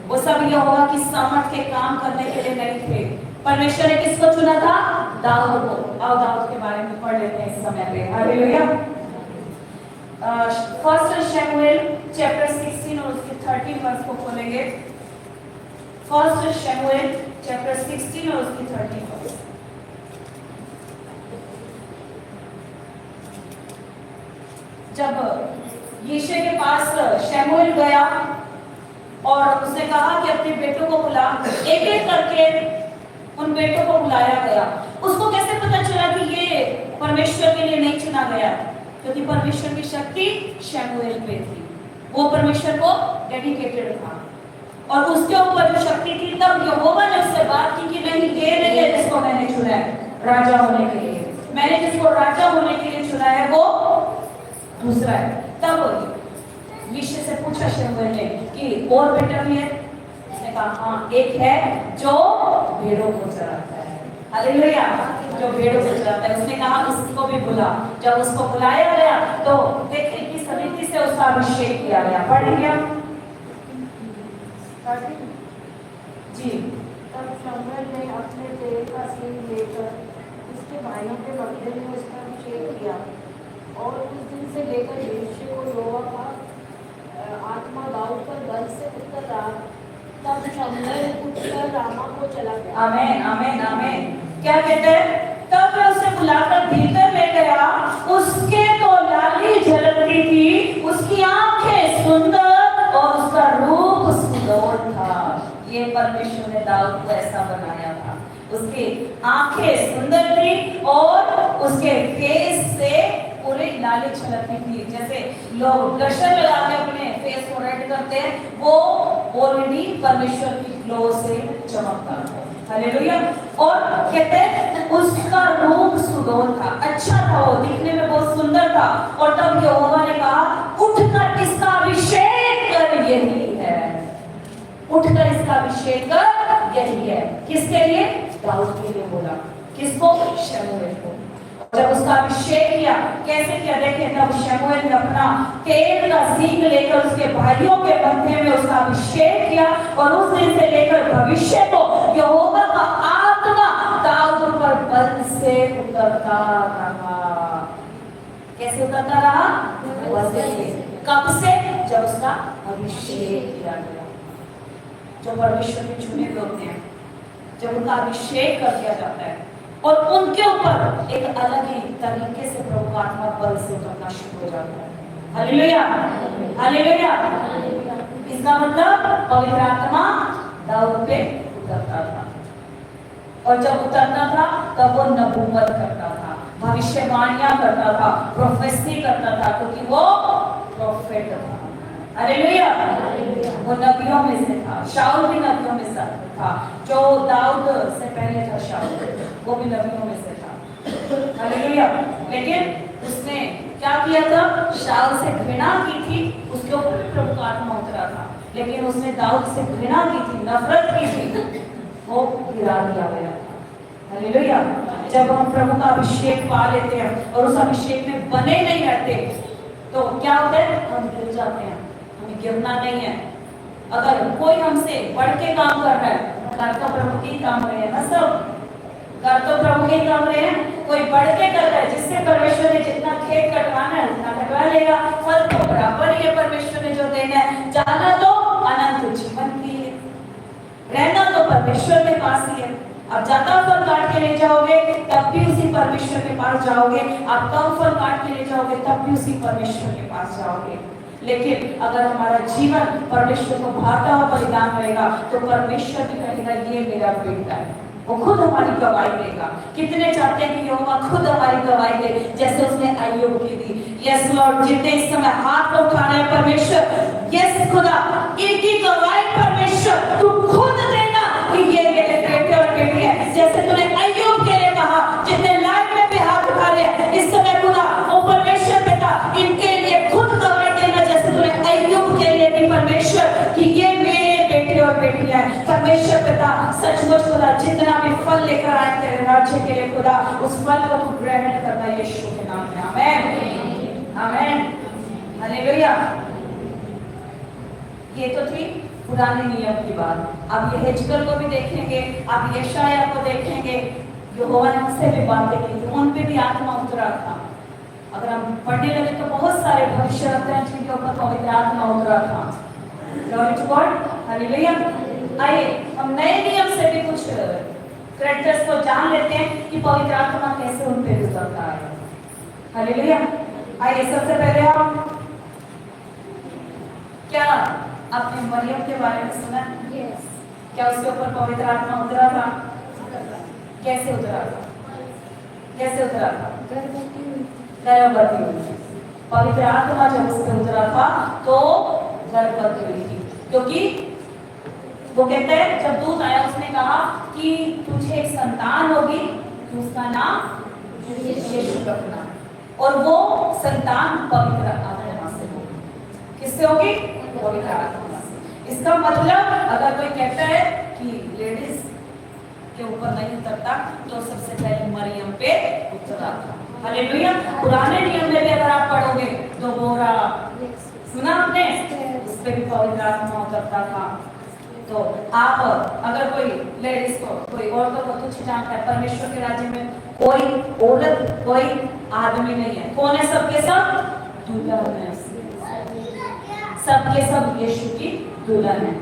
वो सब यहोवा की सामर्थ के काम करने के लिए नहीं थे। परमेश्वर ने किसको चुना था? दाऊद को। आओ दाऊद के बारे में पढ़ लेते हैं इस समय पे। हालेलुया। फर्स्ट शमूएल चैप्टर 16 और उसके 13 वर्स को खोलेंगे। फर्स्ट शमूएल चैप्टर 16 और उसकी 13 वर्स। जब यीशे के पास शमूएल गया और उसने कहा कि अपने बेटों को बुला, एक एक करके उन बेटों को बुलाया गया। उसको कैसे पता चला कि ये परमेश्वर के लिए नहीं चुना गया? क्योंकि परमेश्वर की शक्ति शमूएल पे थी, वो परमेश्वर को डेडिकेटेड था और उसके ऊपर जो शक्ति थी। तब यहोवा ने उससे बात की कि नहीं, ये नहीं है जिसको मैंने चुना है राजा होने के लिए। मैंने जिसको राजा होने के लिए चुना है वो दूसरा है। तब यीशु से पूछा शमूएल ने कि और बेटा भी है? उसने कहा हाँ, एक है जो भेड़ों को चराता है। हालेलुया। जो भेड़ों को चराता है। उसने कहा उसको भी बुला। जब उसको बुलाया गया तो देखिए किस रीति से उसका अभिषेक किया गया। पढ़ेंगे जी। तब शमूएल ने अपने तेल का सींग लेकर उसके भाइयों के मध्य में उसका अभिषेक किया और उस दिन से लेकर यहोशू को यहोवा का आत्मा दाऊद पर बल से उतर रहा। तब शमूएल उठकर रामा को चला गया। आमीन आमीन आमीन। क्या कहते हैं? तब मैं उसे बुलाकर भीतर ले गया। उसके तो लाली झलकती थी, उसकी आंखें सुंदर और उसका रूप सुंदर था। ये परमेश्वर ने दाऊद को ऐसा बनाया था। उसकी आंखें सुंदर थी और उसके फेस से पूरी लाली छलकती थी। जैसे लोग ब्लशर लगा के अपने फेस को रेड करते हैं, वो ऑलरेडी परमेश्वर की ग्लो से चमकता था। हालेलुया। और कहते हैं उसका रूप सुंदर था, अच्छा था, वो दिखने में बहुत सुंदर था। और तब यहोवा ने कहा उठकर इसका अभिषेक कर, यही है। उठकर इसका अभिषेक कर, यही है। किसके लिए? दाऊद के लिए बोला। किसको? शमूएल को। जब उसका अभिषेक किया, कैसे किया देखिए। तब शमूएल ने अपना तेल का सींग लेकर उसके भाइयों के मध्य में उसका अभिषेक किया और उस दिन से लेकर भविष्य को यहोवा का आत्मा दाऊद पर बल से उतरता रहा। कैसे उतरता रहा? बल से। कब से? जब उसका अभिषेक किया गया। जो परमेश्वर के चुने हुए होते हैं, जब उनका अभिषेक कर दिया जाता है और उनके ऊपर एक अलग ही तरीके से प्रभु का आत्मा बल से उतरना शुरू हो जाता है। Hallelujah hallelujah. इसका मतलब पवित्र आत्मा दाऊद पे उतरता था और जब उतरता था तब वो नबूवत करता था, भविष्यवाणियां करता था, प्रोफेसी करता था, क्योंकि वो प्रोफेट था। हालेलुया। वो नबियों में से था। शाऊल भी नबियों में से था। जो दाऊद से पहले था शाऊल, वो भी नबियों में से था। हालेलुया। लेकिन उसने क्या किया था? शाऊल से घृणा की थी, उसके ऊपर प्रभु का आत्मा उतरा था। लेकिन उसने दाऊद से घृणा की थी, नफरत की थी, वो गिरा दिया गया था। हालेलुया। जब हम प्रभु का अभिषेक पा लेते हैं और उस अभिषेक में बने नहीं रहते तो क्या होता है? हम गिर जाते हैं। हमें गिरना नहीं है। अगर कोई हमसे बढ़ के काम कर रहा है, कर तो प्रभु के ही काम रहे हैं ना, सब कर तो प्रभु के ही काम रहे हैं। कोई बढ़ के कर रहा है, जिससे परमेश्वर ने जितना खेत कटवाना है उतना कटवा लेगा, फल तो बराबर ही है परमेश्वर ने जो देना है। जाना तो अनंत जीवन के लिए, रहना तो परमेश्वर के पास ही है। आप ज्यादा फल काट के ले जाओगे तब भी उसी परमेश्वर के पास जाओगे, आप कम फल काट के ले जाओगे तब भी उसी परमेश्वर के पास जाओगे। लेकिन अगर हमारा जीवन परमेश्वर को भाता हुआ बलिदान रहेगा तो परमेश्वर भी कहेगा ये मेरा बेटा है। वो खुद हमारी गवाही देगा। कितने चाहते हैं कि यहोवा खुद हमारी गवाही दे, जैसे उसने अय्यूब की दी। यस लॉर्ड, जितने इस समय हाथ को उठा रहे हैं परमेश्वर, यस खुदा, इनकी गवाही परमेश्वर तू खुद देना कि ये मेरे बेटे और बेटी है। जैसे तूने अय्यूब के लिए कहा, जितने लाइफ में भी हाथ उठा रहे हैं इस समय खुदा, वो परमेश्वर बेटा इनके लिए खुद गवाही देना, जैसे तूने अय्यूब के लिए भी परमेश्वर कि ये मेरे बेटे और बेटियां हैं। परमेश्वर पिता सचमुच खुदा, जितना भी फल लेकर आए तेरे राज्य के लिए खुदा, उस फल को तू ग्रहण करना यीशु के नाम में। आमेन आमेन। हालेलुया। ये तो थी पुराने नियम की बात। अब ये हिजकिय्याह को भी देखेंगे, अब यशायाह को देखेंगे। यहोवा ने उनसे भी बातें की थी, उन पे भी आत्मा उतरा था। अगर हम पढ़ने लगे तो बहुत सारे भविष्यवक्ताओं जिनके ऊपर पवित्र आत्मा उतरा था। Glory to God, hallelujah. आइए हम नए नियम से भी कुछ कैरेक्टर्स को जान लेते हैं कि पवित्र आत्मा कैसे उन पे उतरता है। हालेलुया। आइए सबसे पहले हम क्या आपने मरियम के बारे में सुना? यस। क्या उसके ऊपर पवित्र आत्मा उतरा था? कैसे उतरा था? कैसे उतरा था? गर्भवती हुई। गर्भवती हुई थी। पवित्र आत्मा जब उस पर उतरा था तो गर्भवती हुई थी, क्योंकि वो कहते हैं जब दूत आया उसने कहा कि तुझे एक संतान होगी, तो उसका नाम यीशु रखना, और वो संतान पवित्र आत्मा से होगी। किससे होगी? पवित्र आत्मा से। इसका मतलब अगर कोई कहता है कि लेडीज के ऊपर नहीं उतरता, तो सबसे पहले मरियम पे उतरा था। हालेलुया। पुराने नियम में भी अगर आप पढ़ोगे तो बोरा सुना आपने, उस पे भी पवित्र आत्मा उतरता था। तो आप अगर कोई लेडीज को, कोई औरतों को तुच्छ जानता है, परमेश्वर के राज्य में कोई औरत कोई आदमी नहीं है। कौन है? सबके सब दुल्हन है। सबके सब यीशु की दुल्हन है।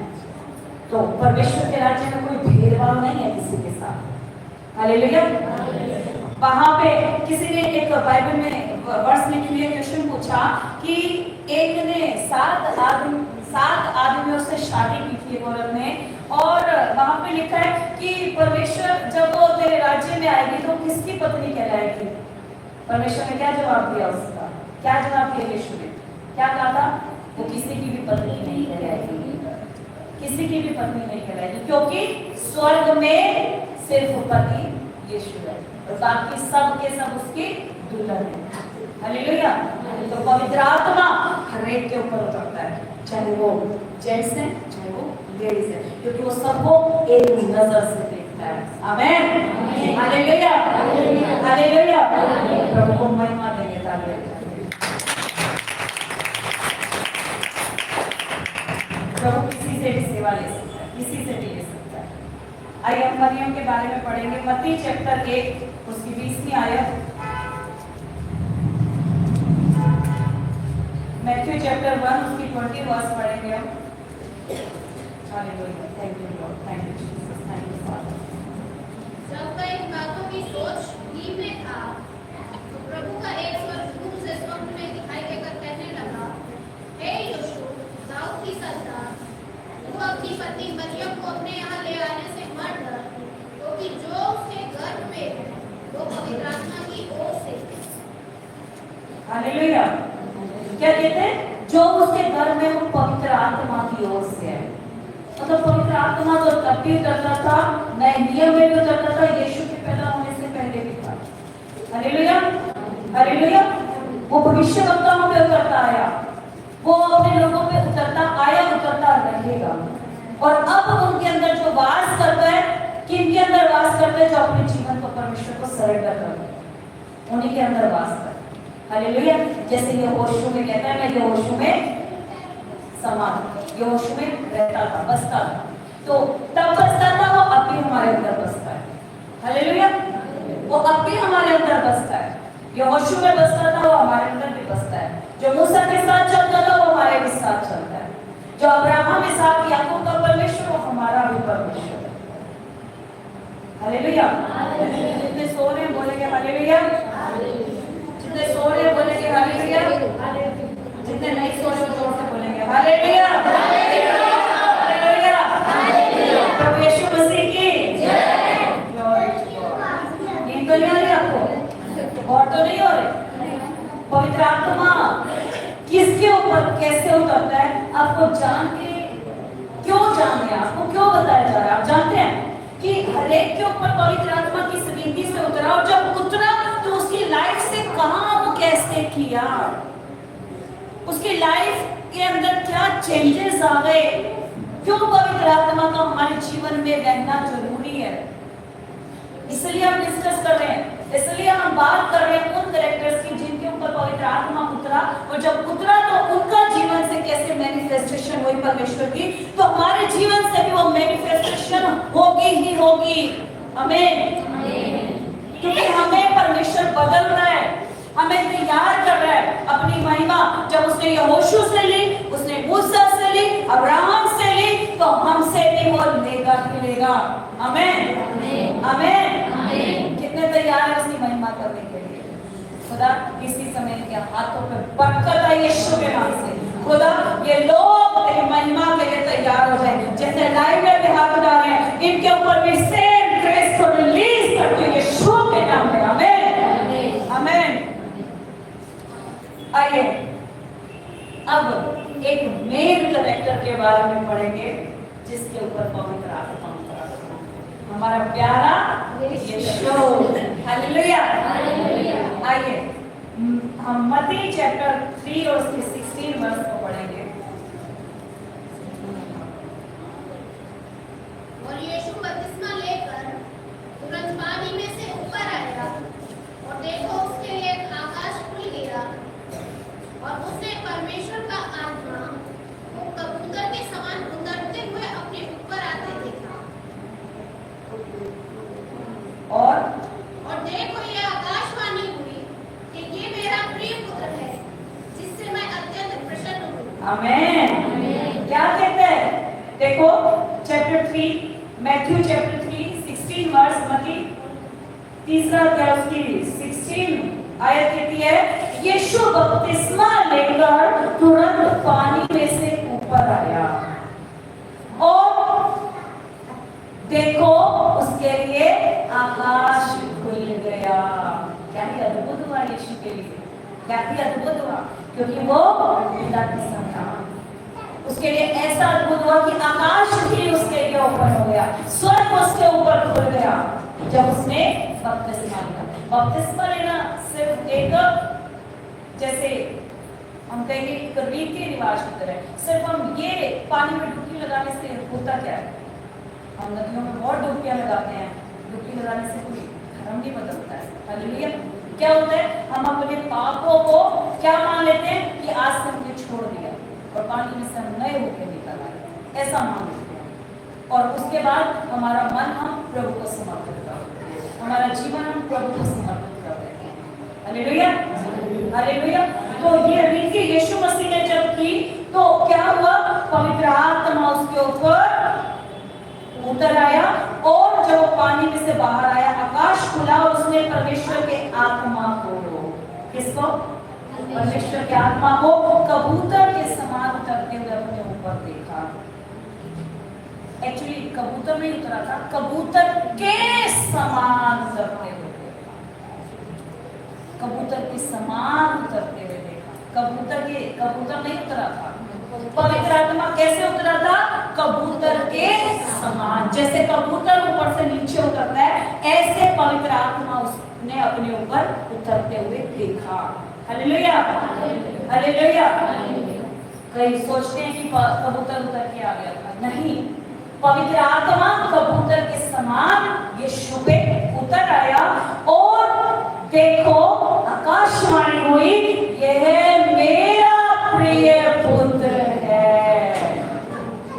तो परमेश्वर के राज्य में कोई भेदभाव नहीं है किसी के साथ। हालेलुया। वहां पे किसी ने एक बाइबल में वर्ष में लिए क्वेश्चन पूछा कि एक ने 7 आदमियों से शादी की थी औरत ने, और वहां पे लिखा है कि परमेश्वर जब वो तेरे राज्य में आएगी तो किसकी पत्नी कहलाएगी? परमेश्वर ने क्या जवाब दिया उसका? क्या जवाब दिया यीशु ने? क्या कहा था? वो किसी की भी पत्नी नहीं कहलाएगी, किसी की भी पत्नी नहीं कहलाएगी, क्योंकि स्वर्ग में सिर्फ पति यीशु है और बाकी सब के सब उसकी दुल्हन है। हालेलुया। तो पवित्र आत्मा हर एक के ऊपर उतरता है, चाहे वो जेंट्स है चाहे वो लेडीज है, क्योंकि वो सबको एक नजर से देखता है। आमीन। हालेलुया। हालेलुया। प्रभु को महिमा देंगे। प्रभु किसी से भी सेवा ले सकता है, किसी से भी ले सकता है। आइए हम मरियम के बारे में पढ़ेंगे। मत्ती चैप्टर 1 उसकी 20वीं आयत, मैथ्यू चैप्टर 1 उसकी 20 वर्स पढ़ेंगे हम। Hallelujah. Thank you Lord, thank you Jesus, thank you father. जब वह इन बातों की सोच नींद में था, तो प्रभु का एक स्वर्गदूत उसे स्वप्न में दिखाई देकर कहने लगा, हे यीशु, दाऊद की संतान, तू अपनी पत्नी मरियम को अपने यहाँ ले आने से मत डर, क्योंकि जो उसके गर्भ में है वो पवित्र आत्मा की ओर से है। हालेलुया। क्या कहते हैं? जो उसके घर में वो पवित्र आत्मा की ओर से है। मतलब पवित्र आत्मा तो तब भी उतरता था, नए नियम में भी उतरता था, यीशु के पैदा होने से पहले भी था। हालेलुया। हालेलुया। वो भविष्यवक्ताओं पे उतरता आया, वो अपने लोगों पे उतरता आया, उतरता रहेगा। और अब उनके अंदर जो वास करता है, किनके अंदर वास करता है? जो अपने जीवन को परमेश्वर को सरेंडर करते हैं, उन्हीं के अंदर वास करता है। हालेलुया। जैसे यहोशू में कहता है, मैं यहोशू में समान, यहोशू में रहता था, बसता था। तो तब बसता था, वो अब भी हमारे अंदर बसता है। हालेलुया। वो अब भी हमारे अंदर बसता है। यहोशू में बसता था, वो हमारे अंदर भी बसता है। जो मूसा के साथ चलता था, वो हमारे भी साथ चलता है। जो अब्राहम के साथ याकूब का परमेश्वर, वो हमारा भी परमेश्वर है। हालेलुया। जितने सो रहे हैं बोलेंगे हालेलुया। जितने सो रहे हैं बोलेंगे हालेलुया। जितने नहीं सो रहे जोर से बोलेंगे हालेलुया। हालेलुया। प्रभु यीशु मसीह की जय। नींद तो नहीं आ रही आपको? और तो नहीं हो रहे? पवित्र आत्मा किसके ऊपर कैसे उतरता है आपको जान के, क्यों जानते हैं? आपको क्यों बताया जा रहा है? आप जानते हैं कि हर एक के ऊपर पवित्र आत्मा किस रीति से उतरा, और जब उतरा तो उसकी लाइफ से कहां वो कैसे किया, उसकी लाइफ के अंदर क्या चेंजेस आ गए, क्यों पवित्र आत्मा का हमारे जीवन में रहना जरूरी है। इसलिए हम डिस्कस कर रहे हैं, इसलिए हम बात कर रहे हैं उन कैरेक्टर्स की जिनके ऊपर ऊपर पवित्र आत्मा उतरा, और जब उतरा तो उनका जीवन से कैसे मैनिफेस्टेशन हुई परमेश्वर की, तो हमारे जीवन से भी वो मैनिफेस्टेशन होगी ही होगी। आमीन। क्योंकि हमें परमेश्वर बदल रहा है, हमें तैयार कर रहा है अपनी महिमा। जब उसने यहोशू से ली, उसने मूसा से ली, अब्राहम से ली, तो हमसे भी वो लेगा ही लेगा। आमीन आमीन। कितने तैयार है उसकी महिमा करने के लिए? खुदा किसी समय के हाथों पे बरकत है यीशु के नाम से। खुदा ये लोग तेरी महिमा के लिए तैयार हो जाए, जैसे लाइव में भी हाथ उठा रहे हैं, इनके ऊपर भी सेम ग्रेस को रिलीज करते हैं यीशु के नाम में। आमीन आमीन। आइए अब एक मेन कैरेक्टर के बारे में पढ़ेंगे, जिसके ऊपर पवित्र आत्मा उतरा, हमारा प्यारा यीशु। हालेलुया। आइए हम मत्ती चैप्टर 3 और उसके 16 वर्ष को पढ़ेंगे। और यीशु बपतिस्मा लेकर तुरंत पानी में से ऊपर आया, और देखो उसके लिए आकाश खुल गया, और उसने परमेश्वर का आत्मा वो कबूतर के समान उतरते हुए अपने ऊपर आते देखा। और देखो ये आकाशवाणी हुई कि ये मेरा प्रिय पुत्र है, जिससे मैं अत्यंत प्रसन्न हूँ। आमीन। क्या कहते हैं? देखो चैप्टर 3, मैथ्यू चैप्टर 3 16 वर्स, मत्ती तीसरा अध्याय उसकी 16 आयत कहती है, यीशु बपतिस्मा लेकर तुरंत पानी में से ऊपर आया, और देखो उसके लिए आकाश खुल गया। क्या ही अद्भुत हुआ यीशु के लिए, क्या ही अद्भुत हुआ, क्योंकि वो पिता की संतान। उसके लिए ऐसा अद्भुत हुआ कि आकाश भी उसके लिए ऊपर हो गया, स्वर्ग उसके ऊपर खुल गया जब उसने बपतिस्मा लिया। बपतिस्मा लेना सिर्फ एक, जैसे हम कहेंगे एक रीति रिवाज की तरह, सिर्फ हम ये पानी में डुबकी लगाने से होता क्या है? हम नदियों में बहुत डुबकियां लगाते हैं, डुबकी लगाने से कोई धर्म नहीं बदलता है। हालेलुया। क्या होता है? हम अपने पापों को क्या मान लेते हैं कि आज से हमने छोड़ दिया, और पानी में से हम नए होकर निकल आए, ऐसा मान लेते हैं। और उसके बाद हमारा मन हम प्रभु को समर्पित करते हैं, हमारा जीवन हम प्रभु को समर्पित कर देते हैं। Hallelujah hallelujah. तो ये रीति यीशु मसीह ने जब की, तो क्या हुआ? पवित्र आत्मा उसके ऊपर उतर आया, और जब पानी में से बाहर आया, आकाश खुला, और उसने परमेश्वर के आत्मा को, किसको? परमेश्वर के आत्मा को कबूतर के समान उतरते हुए अपने ऊपर देखा। एक्चुअली कबूतर नहीं उतरा था, कबूतर के समान उतरते हुए देखा, कबूतर के समान उतरते हुए देखा। कबूतर नहीं उतरा था। पवित्र आत्मा कैसे उतरा था? कबूतर के समान। जैसे कबूतर ऊपर से नीचे उतरता है, ऐसे पवित्र आत्मा उसने अपने ऊपर उतरते हुए देखा। Hallelujah hallelujah. कई सोचते हैं कि कबूतर उतर के आ गया था, नहीं, पवित्र आत्मा कबूतर के समान यीशु पे उतर आया, और देखो आकाशवाणी हुई, यह मेरा प्रिय पुत्र है।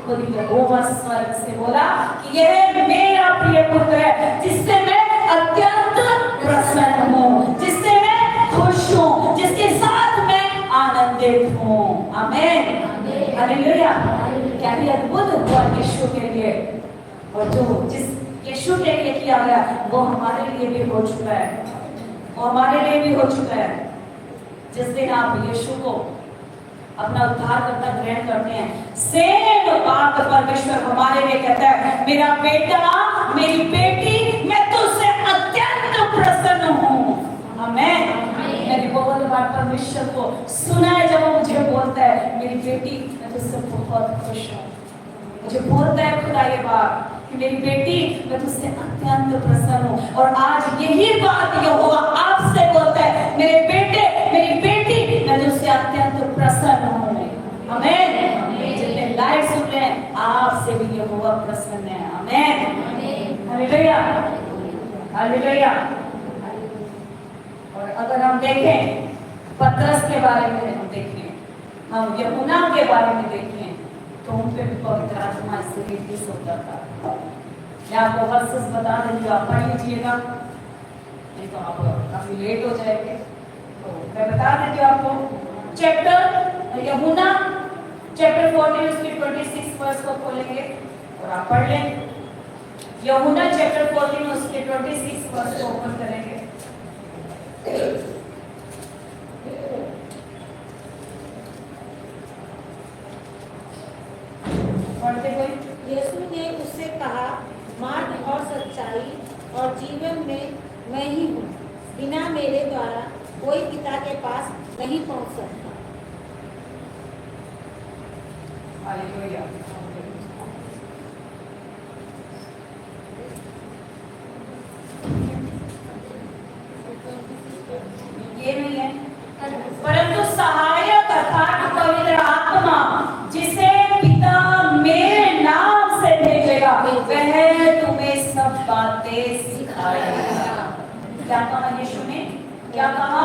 कोई यहोवा स्वर्ग से बोला कि यह मेरा प्रिय पुत्र है, जिससे मैं अत्यंत प्रसन्न हूँ, जिससे मैं खुश हूँ, जिसके साथ मैं आनंदित हूँ। आमीन हालेलुया। क्या ही अद्भुत हुआ यीशु के लिए, और जो जिस यीशु के लिए किया गया वो हमारे लिए भी हो चुका है, और हमारे लिए भी हो चुका है। जिस दिन आप यीशु को अपना उद्धारकर्ता ग्रहण करते हैं, सेम बात परमेश्वर हमारे लिए कहता है, मेरा बेटा मेरी बेटी, मैं तुझसे अत्यंत प्रसन्न हूँ। आमीन। मैंने बहुत बार परमेश्वर को सुना है जब वो मुझे बोलता है, मेरी बेटी मैं तुझसे बहुत खुश हूँ। मुझे बोलता है खुदा ये बात कि मेरी बेटी मैं तुझसे अत्यंत प्रसन्न हूँ, और आज यही बात यहोवा आपसे बोलता है, मेरे बेटे मेरी बेटी मैं तुझसे अत्यंत प्रसन्न हूँ। आमीन। जितने लाइव सुन रहे हैं, आपसे भी यहोवा प्रसन्न है। आमीन हालेलुया हालेलुया। और अगर हम देखें पतरस के बारे में हम देखें, हम यूहन्ना के बारे में देखें, तो उन पे भी पवित्र आत्मा से रिलीज होता था। मैं आपको हर सच बता रही हूँ, आप पढ़ लीजिएगा, नहीं तो आप काफी लेट हो जाएंगे। तो मैं बता देती हूँ आपको, चैप्टर यूहन्ना चैप्टर 14 उसके 26 वर्स को खोलेंगे और आप पढ़ लें। यूहन्ना चैप्टर 14 उसके 26 वर्स को ओपन करेंगे। पढ़ते कोई? यीशु ने उससे कहा, मार्ग और सच्चाई और जीवन में मैं ही हूँ। बिना मेरे द्वारा कोई पिता के पास नहीं पहुँच सकता। हालेलुया। ये नहीं है, परंतु सहायक अर्थात पवित्र आत्मा जिसे पिता मेरे नाम से भेजेगा, वह तुम्हें सब बातें सिखाएगा। क्या कहा यीशु ने? क्या कहा?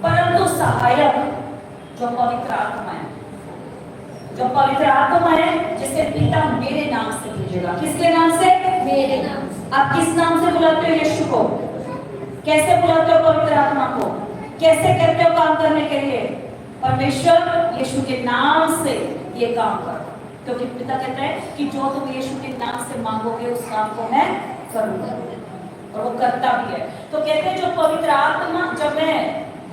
परंतु सहायक जो पवित्र आत्मा है, जो पवित्र आत्मा है जिसे पिता मेरे नाम से भेजेगा। किसके नाम से? मेरे नाम से। आप किस नाम से बुलाते हो यीशु को? कैसे बुलाते हो पवित्र आत्मा को? कैसे कहते हो काम करने के लिए? परमेश्वर यीशु के नाम से ये काम करो, क्योंकि पिता कहता है कि जो तुम यीशु के नाम से मांगोगे उस काम को मैं करूंगा, और वो करता भी है। तो कहते हैं जो पवित्र आत्मा जब मैं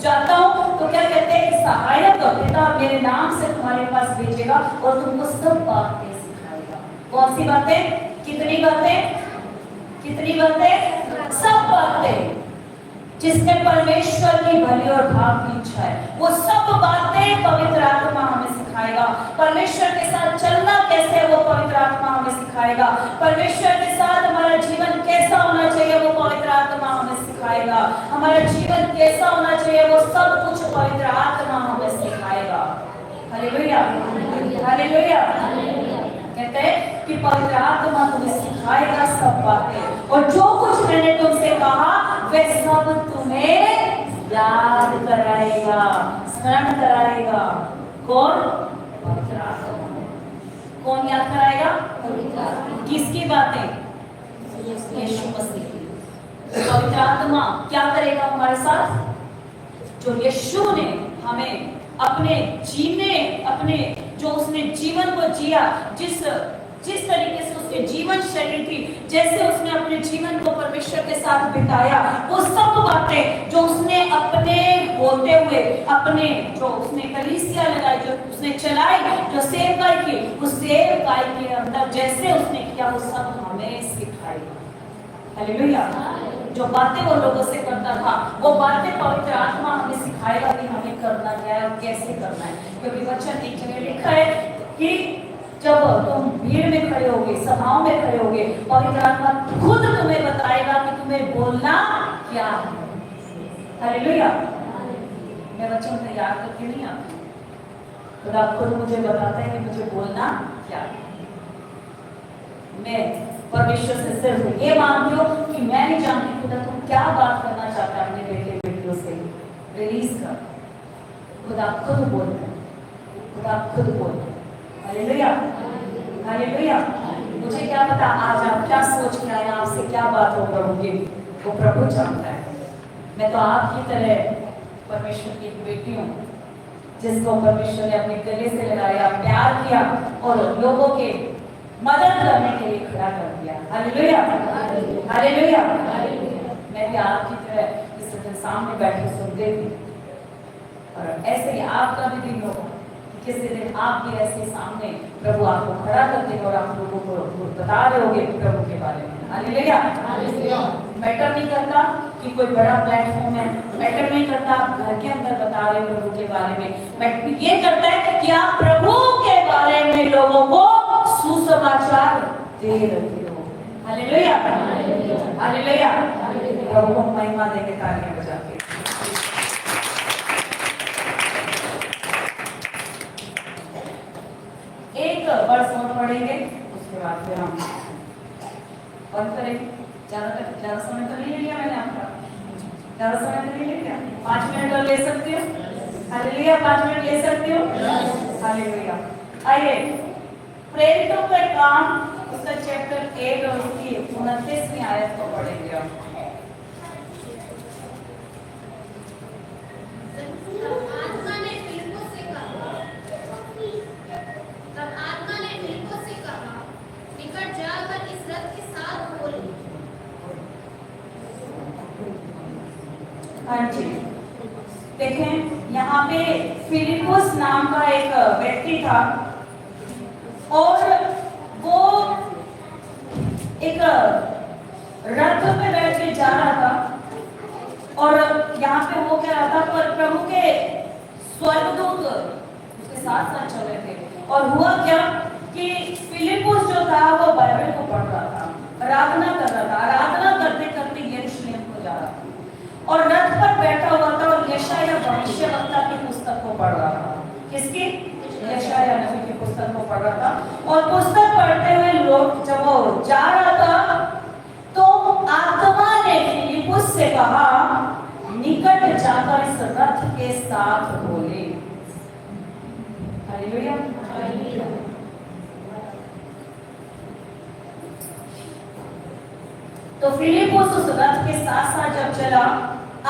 जाता हूँ तो क्या कहते हैं? सहायक पिता मेरे नाम से तुम्हारे पास भेजेगा और तुमको सब बातें सिखाएगा। कौन सी बातें? कितनी बातें? कितनी बातें? सब बातें जिसमें परमेश्वर की भली और भाग की इच्छा है, वो सब बातें पवित्र आत्मा हमें सिखाएगा। परमेश्वर के साथ चलना कैसे है वो पवित्र आत्मा हमें सिखाएगा। परमेश्वर के साथ हमारा जीवन कैसा होना चाहिए वो पवित्र आत्मा हमें सिखाएगा। हमारा जीवन कैसा होना चाहिए वो सब कुछ पवित्र आत्मा हमें सिखाएगा। Hallelujah, hallelujah. कहते हैं कि पवित्र आत्मा तुम्हें सिखाएगा सब बातें, और जो कुछ मैंने तुमसे कहा वह सब तुम्हें याद कराएगा, स्मरण कराएगा। कौन? पवित्र आत्मा। कौन याद कराएगा? पवित्र आत्मा। किसकी बातें? यीशु मसीह की। पवित्र आत्मा क्या करेगा हमारे साथ? जो यीशु ने हमें अपने जीने, अपने जो उसने जीवन को जिया, जिस तरीके से उसके जीवन शैली थी, जैसे उसने अपने जीवन को परमेश्वर के साथ बिताया, वो सब बातें जो उसने अपने होते हुए, अपने जो उसने कलीसिया लगाई, जो उसने चलाई, जो सेवकाई की, उस सेवकाई के अंदर जैसे उसने किया वो सब हमें सिखाएगा। हालेलुया। जो बातें वो लोगों से करता था वो बातें पवित्र आत्मा हमें सिखाएगा कि हमें करना क्या है और कैसे करना है। क्योंकि वचन एक जगह लिखा है कि जब तुम भीड़ में खड़े होगे, सभाओं में खड़े होगे, पवित्र आत्मा खुद तुम्हें बताएगा कि तुम्हें बोलना क्या है। हालेलुया। मैं वचन तैयार करके नहीं आती, खुदा खुद मुझे बताता है कि मुझे बोलना क्या है। मैं परमेश्वर से सिर्फ ये मांगती हूँ कि मैं नहीं जानती खुदा तुम क्या बात करना चाहता है अपने बेटे बेटियों से, रिलीज कर। खुदा खुद बोलता है, खुदा खुद बोलता है। Hallelujah, hallelujah. मुझे क्या पता आज आप क्या सोच के आए, आपसे क्या बात हो प्रभु की, वो प्रभु जानता है। मैं तो आपकी तरह परमेश्वर की एक बेटी हूँ जिसको परमेश्वर ने अपने गले से लगाया, प्यार किया और लोगों के मदद करने के लिए खड़ा कर दिया। Hallelujah, hallelujah. मैं भी आपकी तरह इस दिन सामने बैठे सुनते थी, और ऐसे ही आपका भी दिन हो किसी दिन आप भी ऐसे सामने प्रभु आपको खड़ा करते और आप लोगों को बता रहे होगे प्रभु के बारे में। हालेलुया। मैटर नहीं करता कि कोई बड़ा प्लेटफॉर्म है, मैटर नहीं करता आप घर के अंदर बता रहे हो प्रभु के बारे में, मैटर ये करता है कि आप प्रभु के बारे में लोगों को सुसमाचार दे रहे हो। Hallelujah, hallelujah. प्रभु को महिमा देके तालियां बजा के एक वर्ष और पढ़ेंगे, उसके बाद फिर हम बंद करेंगे। ज्यादा समय तो नहीं लिया मैंने आपका। ज़्यादा समय तो नहीं ले क्या? 5 मिनट और ले सकते हो? हालेलुया, 5 मिनट ले सकते हो? हालेलुया। आइए, प्रेरितों का काम उसका चैप्टर 8 और उसकी 29वीं आयत को पढ़ेंगे हम। आत्मा ने फिलिप्पुस से कहा, तब आत्मा ने फिलिप्पुस से कहा, निकट जाकर इस रथ के साथ बोल। हाँ जी, देखें यहाँ पे फिलिप्पुस नाम का एक व्यक्ति था और वो एक रथ पे बैठ के जा रहा था और यहाँ पे वो क्या रहा था, पर प्रभु के स्वर्गदूत उसके साथ साथ चल रहे थे। और हुआ क्या कि फिलिप्पुस जो था वो बाइबल को पढ़ रहा था, आराधना कर रहा था, आराधना करते करते यरूशलेम को जा रहा था और रथ पर बैठा हुआ था और यशायाह भविष्यवक्ता की पुस्तक को पढ़ रहा था। किसकी? यशायाह नबी की पुस्तक को पढ़ रहा था। और पुस्तक पढ़ते हुए लोग जब वो जा रहा था तो आत्मा ने फिलिप्पुस से कहा, निकट जाकर इस रथ के साथ बोले। हालेलुया। तो फिलिप्पुस उस रथ के साथ साथ जब चला,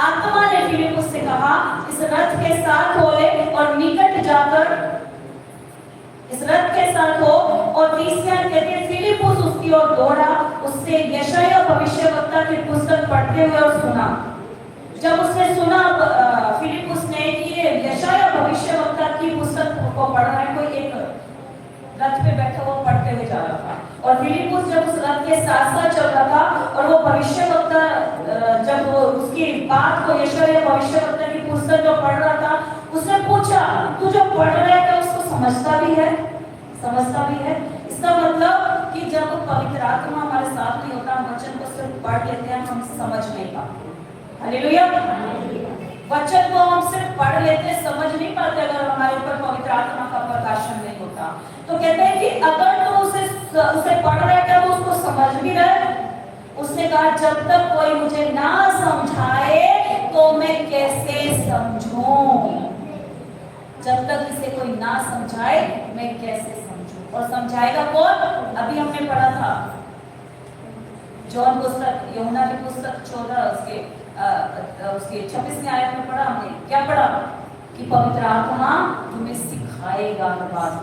आत्मा ने फिलिप्पुस से कहा, इस रथ के साथ हो ले और निकट जाकर इस रथ के साथ हो। और 30 कहते हैं फिलिप्पुस उसकी ओर दौड़ा, उससे यशायाह भविष्यवक्ता की पुस्तक पढ़ते हुए और सुना। जब उसने सुना फिलिप्पुस ने कि ये यशायाह भविष्यवक्ता की पुस्तक को पढ़ रहा है, कोई एक रथ पे बैठा हुआ पढ़ते हुए जा रहा था और फिलिप्पुस जब उस रथ के साथ साथ चल रहा था और वो भविष्यवक्ता जब वो उसकी बात को यशायाह भविष्यवक्ता की पुस्तक जो पढ़ रहा था, उसने पूछा, तू जो पढ़ रहा है क्या उसको समझता भी है? समझता भी है? इसका मतलब कि जब पवित्र आत्मा हमारे साथ नहीं होता, हम वचन को सिर्फ पढ़ लेते हैं, हम समझ नहीं पाते। हालेलुया। वचन को हम सिर्फ पढ़ लेते, समझ नहीं पाते अगर हमारे ऊपर पवित्र आत्मा का प्रकाशन नहीं होता। तो कहते हैं कि अगर तो उसे पढ़ रहा है तो उसको समझ भी रहे। उसने कहा, जब तक कोई मुझे ना समझाए तो मैं कैसे समझूं? जब तक इसे कोई ना समझाए मैं कैसे समझूं? और समझाएगा कौन? अभी हमने पढ़ा था जॉन पुस्तक, यूहन्ना की पुस्तक 14 उसके 26वीं आयत में पढ़ा हमने। क्या पढ़ा? कि पवित्र आत्मा तुम्हें सिखाएगा हर बात।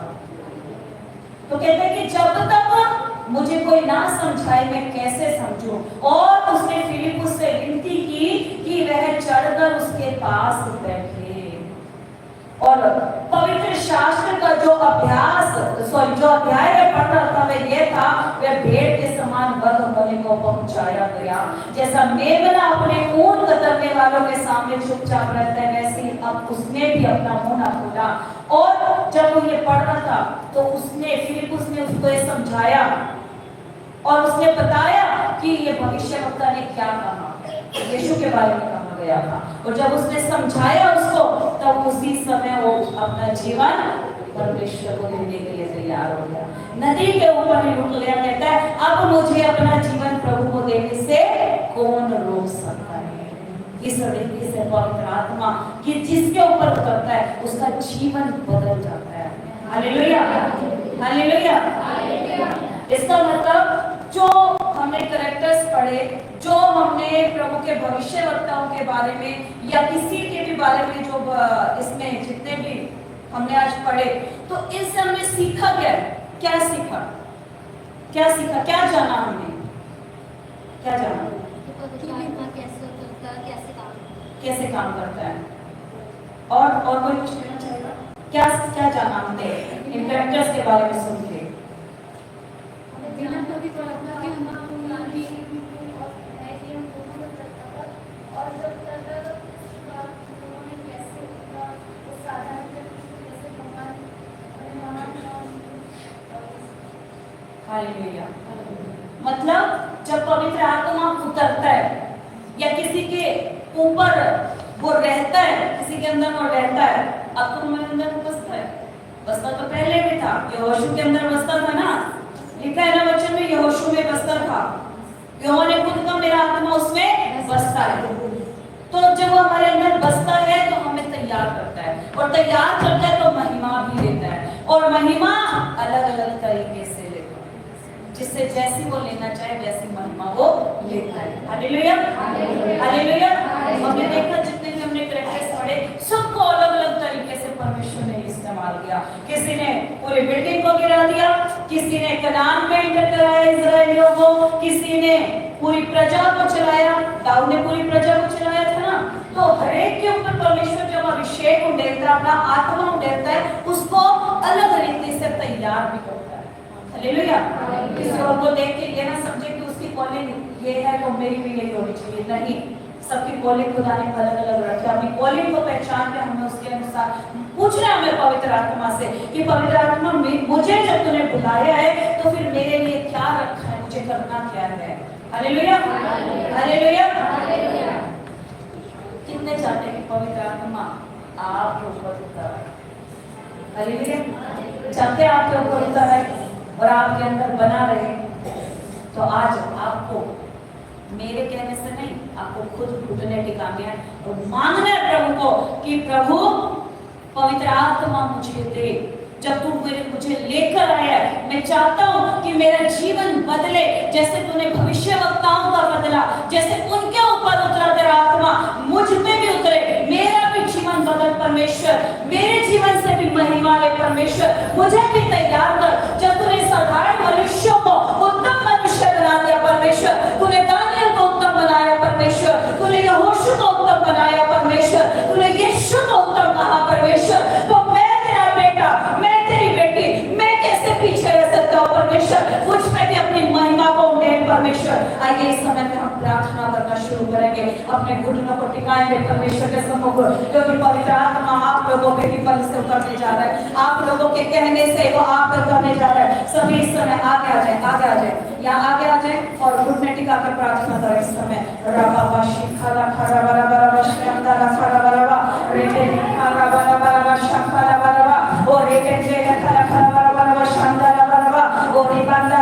तो कहते हैं कि जब तक मुझे कोई ना समझाए मैं कैसे समझूं? और उसने फिलिप्पुस से विनती की कि वह चढ़कर उसके पास बैठे और पवित्र शास्त्र का जो अध्याय में पढ़ रहा था वह यह था, वह भेड़ के समान वध होने को पहुंचाया गया। जैसा मेमना अपने ऊन कतरने वालों के सामने चुपचाप रहता है, वैसे ही अब उसने भी अपना मुंह ना खोला। और जब वो ये पढ़ रहा था तो फिलिप्पुस ने उसको ये समझाया और उसने बताया कि ये भविष्यवक्ता ने क्या कहा, यीशु के बारे में कहा गया था। और जब उसने समझाया उसको, तब उसी समय वो अपना जीवन परमेश्वर को देने के लिए तैयार हो गया। नदी के ऊपर में रुक गया, कहता है, अब मुझे अपना जीवन प्रभु को देने से कौन रोक सकता है? इस रीति से पवित्र आत्मा कि जिसके ऊपर उतरता है उसका जीवन बदल जाता है। Hallelujah, hallelujah. इसका मतलब जो हमने कैरेक्टर्स पढ़े, जो हमने प्रभु के भविष्यवक्ताओं के बारे में या किसी के भी बारे में जो इसमें जितने भी हमने आज पढ़े, तो इससे हमने सीखा क्या सीखा? क्या जाना हमने? क्या जाना? कैसे काम करता है? और कोई कुछ कहना चाहेगा? क्या जाना हमने इन कैरेक्टर्स के बारे में सुन के? हालेलुया। मतलब जब पवित्र आत्मा उतरता है या किसी के ऊपर वो रहता है, किसी के अंदर वो रहता है, अब तो हमारे अंदर बसता है। बसता तो पहले भी था, यहोशू के अंदर बसता था ना, लिखा है ना वचन में, यहोशू में बसता था। यहोवा ने खुद कहा, मेरा आत्मा उसमें बसता है। तो जब वो हमारे अंदर बसता है तो हमें तैयार करता है, और तैयार करता है तो महिमा भी देता है, और महिमा अलग अलग तरीके से लेता है, जिससे जैसी वो लेना चाहे वैसी महिमा वो लेता है। Hallelujah, hallelujah. हमने देखा जितने भी हमने कैरेक्टर्स पढ़े, सबको अलग अलग तरीके से परमेश्वर ने इस्तेमाल किया। किसी ने पूरी बिल्डिंग को गिरा दिया, किसी ने कनान में एंटर कराया इजराइलियों को, किसी ने पूरी प्रजा को चलाया, दाऊद ने पूरी प्रजा को चलाया था ना। तो हर एक के ऊपर परमेश्वर जब अभिषेक उंडेलता है, अपना आत्मा उंडेलता है, उसको अलग रीति से तैयार भी करता है। हालेलुया। किसी और को देख के ये ना समझे कि उसकी कॉलिंग ये है तो मेरी भी यही होनी चाहिए, नहीं। सबकी कॉलिंग खुदा ने अलग अलग रखी है। अपनी कॉलिंग को पहचान के हमें उसके अनुसार पूछना है हमें पवित्र आत्मा से कि पवित्र आत्मा मुझे जब तूने बुलाया है तो फिर मेरे लिए क्या रखा है, मुझे करना क्या है। Hallelujah, hallelujah. कितने चाहते हैं कि पवित्र आत्मा आपके ऊपर उतर आए? हालेलुया। चाहते हैं आपके ऊपर उतर आए और आपके अंदर बना रहे। तो आज आपको मेरे कहने से नहीं, आपको खुद घुटने टिकाने हैं और मांगना है प्रभु को कि प्रभु पवित्र आत्मा मुझे दे। जब तू मुझे लेकर आया, मैं चाहता हूँ कि मेरा जीवन बदले, जैसे तूने भविष्यवक्ताओं का बदला, जैसे उनके ऊपर उतरा तेरा आत्मा, मुझ पे भी उतरे, मेरा भी जीवन बदल परमेश्वर, मेरे जीवन से भी महिमा ले परमेश्वर, मुझे भी तैयार कर। जब तूने साधारण मनुष्यों को उत्तम मनुष्य बना दिया परमेश्वर, तूने दानियल को उत्तम बनाया परमेश्वर, तूने यहोशू को उत्तम बनाया परमेश्वर, तूने यीशु को उत्तम कहा परमेश्वर, तो मैं तेरा बेटा, मैं तेरी बेटी, मैं कैसे पीछे रह सकता हूँ परमेश्वर? मुझ पे भी अपनी महिमा को उंडेल परमेश्वर। आइए इस समय में हम प्रार्थना करना शुरू करेंगे, अपने घुटनों को टिकाएंगे परमेश्वर के सम्मुख, क्योंकि पवित्र आत्मा आप लोगों के बल से उतरने जा रहा है, आप लोगों के कहने से वो आप पर उतरने जा रहा है। सभी इस समय आगे आ जाए, आगे आ जाए, यहाँ आगे आ जाए और घुटने टिका कर प्रार्थना करें इस समय। रबा बाशी खाला खारा बरा बरा बशंदा ला खारा बरा बा रेटे खारा बरा बरा बशंदा ला बरा बा और रेटे खारा खारा बरा बरा बशंदा ला बरा बा और रिबंदा